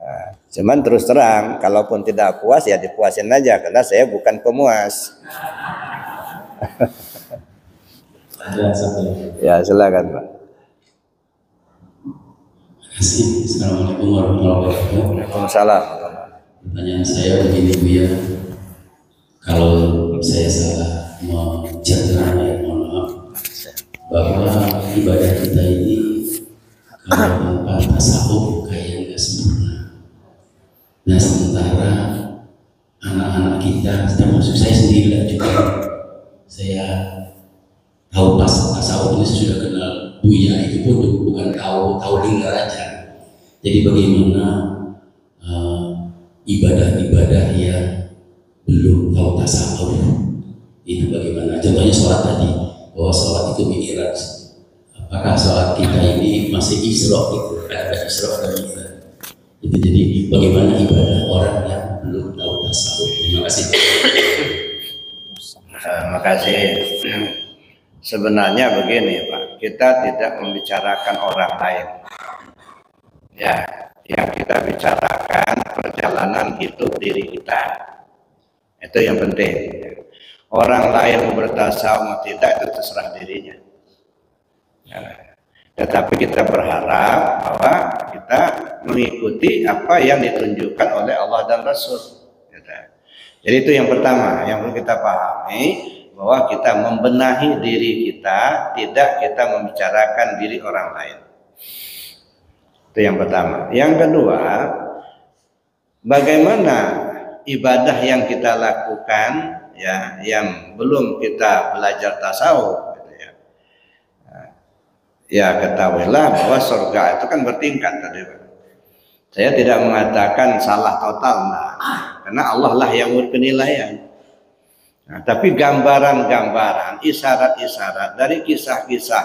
Nah, cuman terus terang, kalaupun tidak puas ya dipuasin aja, karena saya bukan pemuas. Ya, silakan, Pak. Assalamualaikum warahmatullahi wabarakatuh. Waalaikumsalam. Pertanyaan saya begini Bu ya, kalau saya salah mencerna ya mohon maaf, bahwa ibadah kita ini kalau tanpa tasawuf kayak nggak sempurna. Nah, sementara anak-anak kita, termasuk saya sendiri juga, saya tahu pas tasawuf ini sudah kenal Buya, itu pun bukan tahu dengar aja. Jadi bagaimana ibadah-ibadah yang belum tahu tasawuf itu bagaimana? Contohnya sholat tadi, bahwa sholat itu mi'raj. Apakah sholat kita ini masih isra gitu? Ada isra dan mi'raj. Itu jadi bagaimana ibadah orang yang belum tahu tasawuf? Terima kasih. Terima kasih. Sebenarnya begini, Pak, kita tidak membicarakan orang lain. Ya, yang kita bicarakan perjalanan hidup diri kita. Itu yang penting. Orang lain mau bertasawuf mau tidak itu terserah dirinya. Ya. Tetapi kita berharap bahwa kita mengikuti apa yang ditunjukkan oleh Allah dan Rasul. Jadi itu yang pertama yang perlu kita pahami, bahwa kita membenahi diri kita, tidak kita membicarakan diri orang lain. Itu yang pertama. Yang kedua, bagaimana ibadah yang kita lakukan, ya, yang belum kita belajar tasawuf, gitu ya. Ya, ketahuilah bahwa surga itu kan bertingkat tadi. Saya tidak mengatakan salah total, nah, karena Allah lah yang berpenilaian. Nah, tapi gambaran-gambaran, isyarat-isyarat dari kisah-kisah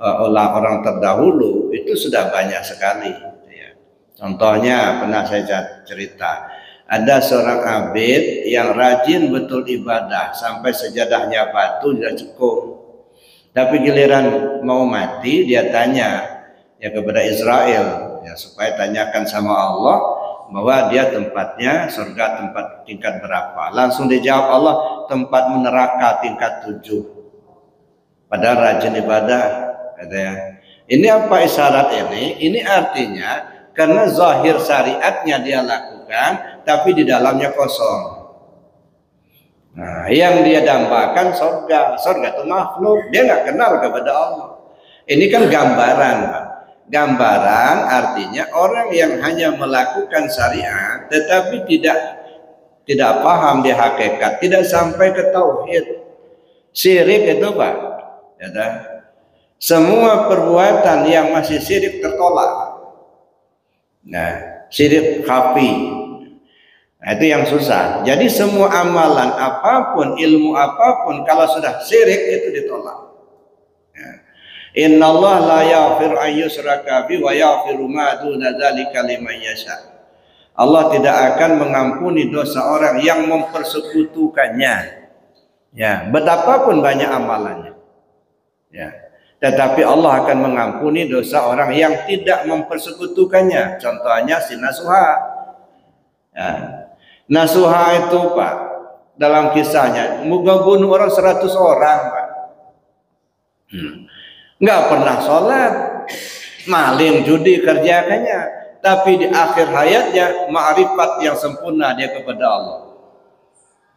orang terdahulu itu sudah banyak sekali. Ya. Contohnya pernah saya cerita, ada seorang abid yang rajin betul ibadah sampai sejadahnya batu sudah cukup. Tapi giliran mau mati dia tanya ya kepada Israel, ya supaya tanyakan sama Allah bahwa dia tempatnya surga tempat tingkat berapa. Langsung dijawab Allah, tempat neraka tingkat 7. Padahal rajin ibadah, katanya. Ini apa isyarat ini? Ini artinya karena zahir syariatnya dia lakukan, tapi di dalamnya kosong. Nah, yang dia dambakan surga. Surga itu makhluk, dia nggak kenal kepada Allah. Ini kan gambaran, Pak. Gambaran artinya orang yang hanya melakukan syariat tetapi tidak tidak paham di hakikat, tidak sampai ke tauhid. Syirik itu Pak, ya, semua perbuatan yang masih syirik tertolak. Nah, syirik khafi, nah, itu yang susah. Jadi semua amalan apapun, ilmu apapun, kalau sudah syirik itu ditolak. Ya. Innallaha la yaghfiru an yushraka bihi wa yaghfiru ma duna dzalika liman yasha. Allah tidak akan mengampuni dosa orang yang mempersekutukannya. Ya, betapapun banyak amalannya. Ya, tetapi Allah akan mengampuni dosa orang yang tidak mempersekutukannya. Contohnya si Nasuha. Ya. Nasuha itu Pak, dalam kisahnya, moga bunuh orang 100 orang Pak. Nggak pernah sholat, maling judi kerjakannya. Tapi di akhir hayatnya ma'rifat yang sempurna dia kepada Allah.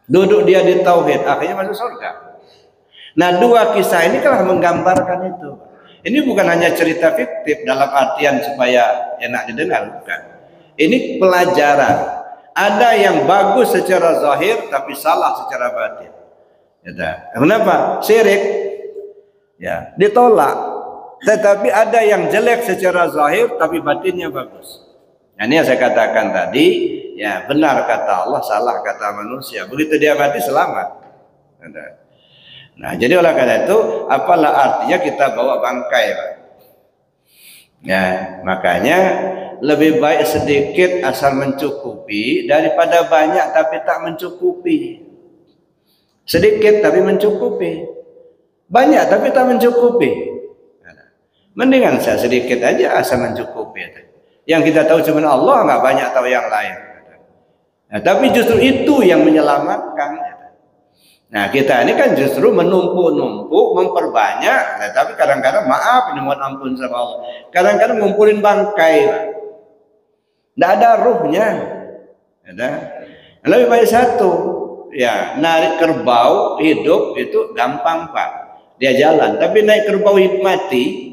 Duduk dia di tauhid, akhirnya masuk surga. Nah, dua kisah ini telah menggambarkan itu. Ini bukan hanya cerita fiktif dalam artian supaya enak didengar, bukan. Ini pelajaran. Ada yang bagus secara zahir tapi salah secara batin. Ya, kenapa? Syirik. Ya, ditolak. Tetapi ada yang jelek secara zahir tapi batinnya bagus. Nah, ini yang saya katakan tadi, ya benar kata Allah, salah kata manusia. Begitu dia mati selamat. Nah, jadi oleh karena itu, apalah artinya kita bawa bangkai, Pak. Ya, makanya lebih baik sedikit asal mencukupi daripada banyak tapi tak mencukupi. Sedikit tapi mencukupi. Banyak tapi tak mencukupi. Mendingan saya sedikit aja asal mencukupi. Yang kita tahu cuma Allah, nggak banyak tahu yang lain. Nah, tapi justru itu yang menyelamatkan. Nah, kita ini kan justru menumpuk-numpuk, memperbanyak. Nah, tapi kadang-kadang maaf ini mohon ampun sama Allah. Kadang-kadang ngumpulin bangkai, nggak ada ruhnya. Lebih baik satu, ya narik kerbau hidup itu gampang Pak, dia jalan. Tapi naik kerbau mati.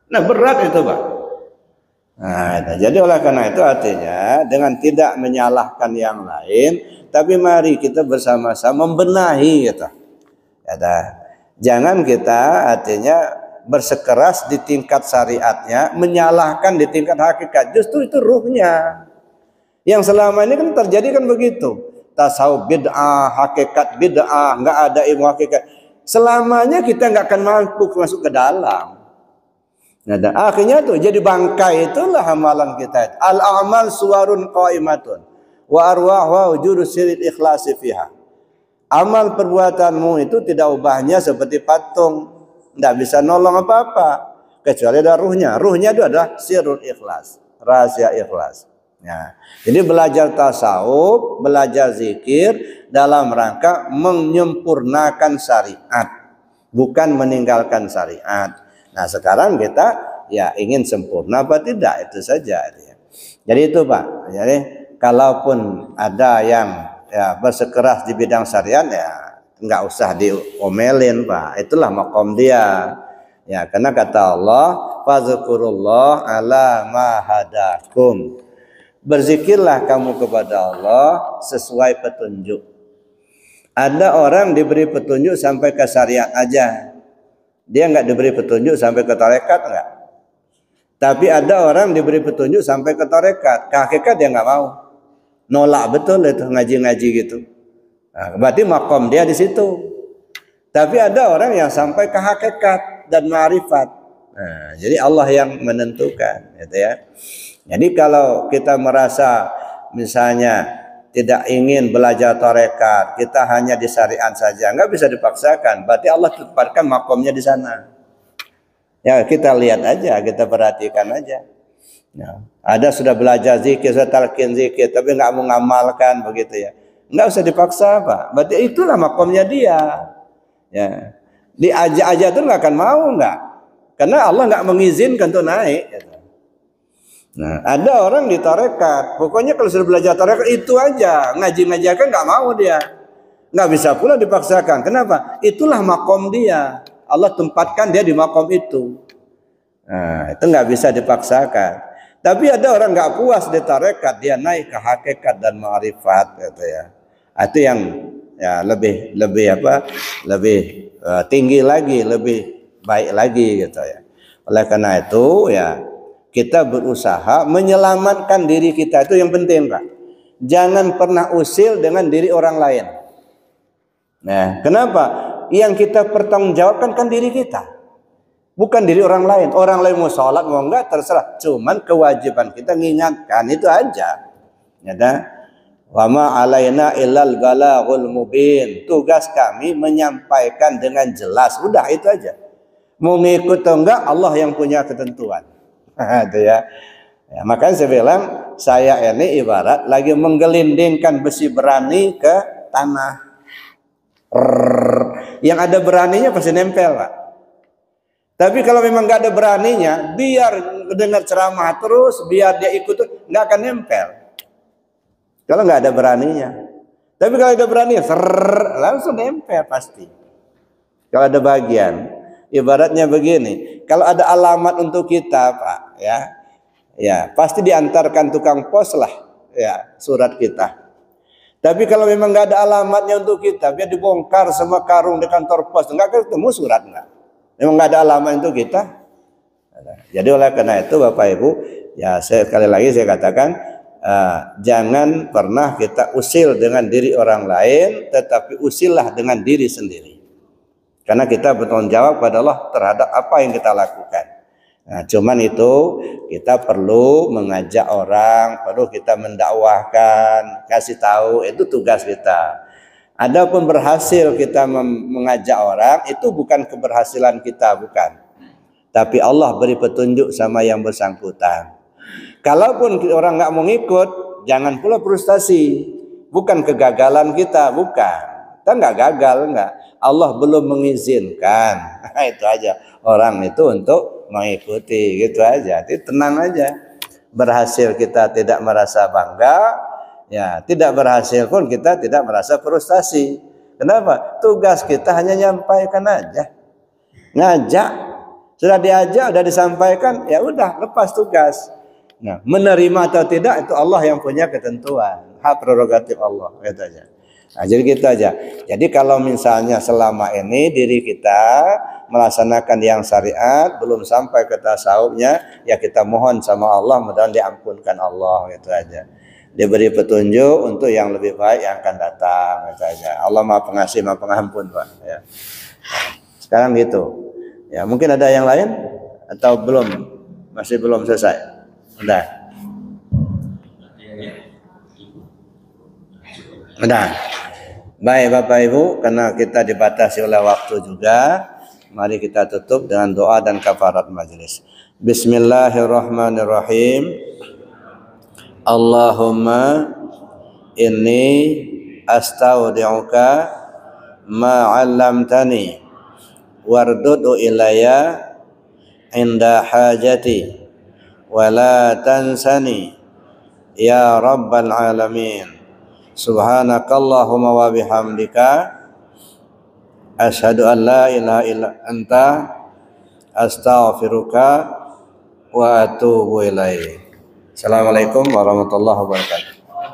Nah berat itu Pak. Nah, jadi oleh karena itu artinya dengan tidak menyalahkan yang lain, tapi mari kita bersama-sama membenahi gitu. Jangan kita artinya bersekeras di tingkat syariatnya, menyalahkan di tingkat hakikat. Justru itu ruhnya. Yang selama ini kan terjadi kan begitu. Tasawuf bid'ah, hakikat bid'ah, nggak ada ilmu hakikat. Selamanya kita nggak akan mampu masuk ke dalam. Nah, dan akhirnya tuh jadi bangkai itulah amalan kita. Al-a'mal suwarun qaimatun wa arwahu wujudu sirril ikhlasi fiha. Amal perbuatanmu itu tidak ubahnya seperti patung, tidak bisa nolong apa-apa kecuali ada ruhnya. Ruhnya itu adalah sirrul ikhlas, rahasia ikhlas. Ya. Jadi belajar tasawuf, belajar zikir dalam rangka menyempurnakan syariat, bukan meninggalkan syariat. Nah, sekarang kita ya ingin sempurna apa tidak, itu saja. Jadi itu Pak. Jadi kalaupun ada yang ya bersikeras di bidang syariat ya nggak usah diomelin Pak. Itulah makom dia. Ya, karena kata Allah, fazkurullah ala ma hadakum. Berzikirlah kamu kepada Allah sesuai petunjuk. Ada orang diberi petunjuk sampai ke syariat aja. Dia nggak diberi petunjuk sampai ke tarekat enggak. Tapi ada orang diberi petunjuk sampai ke tarekat, ke hakikat dia nggak mau. Nolak betul itu ngaji-ngaji gitu. Nah, berarti makom dia di situ. Tapi ada orang yang sampai ke hakikat dan ma'rifat. Nah, jadi Allah yang menentukan, gitu ya. Jadi kalau kita merasa misalnya tidak ingin belajar tarekat, kita hanya di syariat saja, nggak bisa dipaksakan. Berarti Allah tempatkan makomnya di sana. Ya kita lihat aja, kita perhatikan aja. Ya, ada sudah belajar zikir, sudah talqin zikir, tapi nggak mau ngamalkan begitu ya. Nggak usah dipaksa Pak. Berarti itulah makomnya dia. Ya, diajak aja tuh nggak akan mau nggak, karena Allah nggak mengizinkan tuh naik. Gitu. Nah, ada orang di tarekat, pokoknya kalau sudah belajar tarekat itu aja, ngaji-ngajikan nggak mau dia, nggak bisa pula dipaksakan. Kenapa? Itulah makom dia. Allah tempatkan dia di makom itu. Nah, itu nggak bisa dipaksakan. Tapi ada orang nggak puas di tarekat, dia naik ke hakikat dan ma'rifat gitu ya. Itu yang ya lebih tinggi lagi, lebih baik lagi gitu ya. Oleh karena itu ya kita berusaha menyelamatkan diri kita, itu yang penting Pak. Jangan pernah usil dengan diri orang lain. Nah, kenapa? Yang kita pertanggungjawabkan kan diri kita. Bukan diri orang lain. Orang lain mau sholat mau enggak terserah. Cuman kewajiban kita mengingatkan itu aja. Ya dah. Wa ma alaina illal balaghul mubin. Tugas kami menyampaikan dengan jelas. Udah itu aja. Mau ngikut atau enggak Allah yang punya ketentuan. Itu ya. Ya, makanya saya bilang saya ini ibarat lagi menggelindingkan besi berani ke tanah. Yang ada beraninya pasti nempel Pak. Tapi kalau memang nggak ada beraninya, biar dengar ceramah terus, biar dia ikut, nggak akan nempel. Kalau nggak ada beraninya. Tapi kalau ada beraninya, langsung nempel pasti. Kalau ada bagian, ibaratnya begini. Kalau ada alamat untuk kita, Pak, ya pasti diantarkan tukang pos lah, ya surat kita. Tapi kalau memang nggak ada alamatnya untuk kita, biar dibongkar semua karung di kantor pos, nggak ketemu surat nggak. Memang nggak ada alamat untuk kita. Jadi oleh karena itu Bapak Ibu, ya sekali lagi saya katakan jangan pernah kita usil dengan diri orang lain, tetapi usillah dengan diri sendiri. Karena kita bertanggung jawab pada Allah terhadap apa yang kita lakukan. Nah, cuman itu kita perlu mengajak orang, perlu kita mendakwahkan, kasih tahu, itu tugas kita. Adapun berhasil kita mengajak orang, itu bukan keberhasilan kita, bukan. Tapi Allah beri petunjuk sama yang bersangkutan. Kalaupun orang nggak mau ngikut, jangan pula frustasi. Bukan kegagalan kita, bukan. Kita nggak gagal, nggak. Allah belum mengizinkan. Itu aja. Orang itu untuk mengikuti, gitu aja. Jadi tenang aja. Berhasil kita tidak merasa bangga. Ya, tidak berhasil pun kita tidak merasa frustasi. Kenapa? Tugas kita hanya nyampaikan aja. Ngajak. Sudah diajak, sudah disampaikan, ya udah lepas tugas. Nah, menerima atau tidak itu Allah yang punya ketentuan. Hak prerogatif Allah, gitu aja. Nah, jadi gitu aja. Jadi kalau misalnya selama ini diri kita melaksanakan yang syariat belum sampai ke tasawufnya, ya kita mohon sama Allah mudah-mudahan diampunkan Allah, gitu aja. Diberi petunjuk untuk yang lebih baik yang akan datang, gitu aja. Allah Maha Pengasih, Maha Pengampun, Pak. Ya. Sekarang gitu. Ya, mungkin ada yang lain atau belum? Masih belum selesai. Udah. Udah. Baik Bapak Ibu, karena kita dibatasi oleh waktu juga, mari kita tutup dengan doa dan kafarat majelis. Bismillahirrahmanirrahim. Allahumma inni astaudi'uka ma 'allamtani wardudu ilayya inda hajati wa la tansani ya rabbal alamin. Subhanakallahumma wa bihamdika asyhadu an la ilaha illa anta astaghfiruka wa atubu ilaik. Assalamualaikum warahmatullahi wabarakatuh.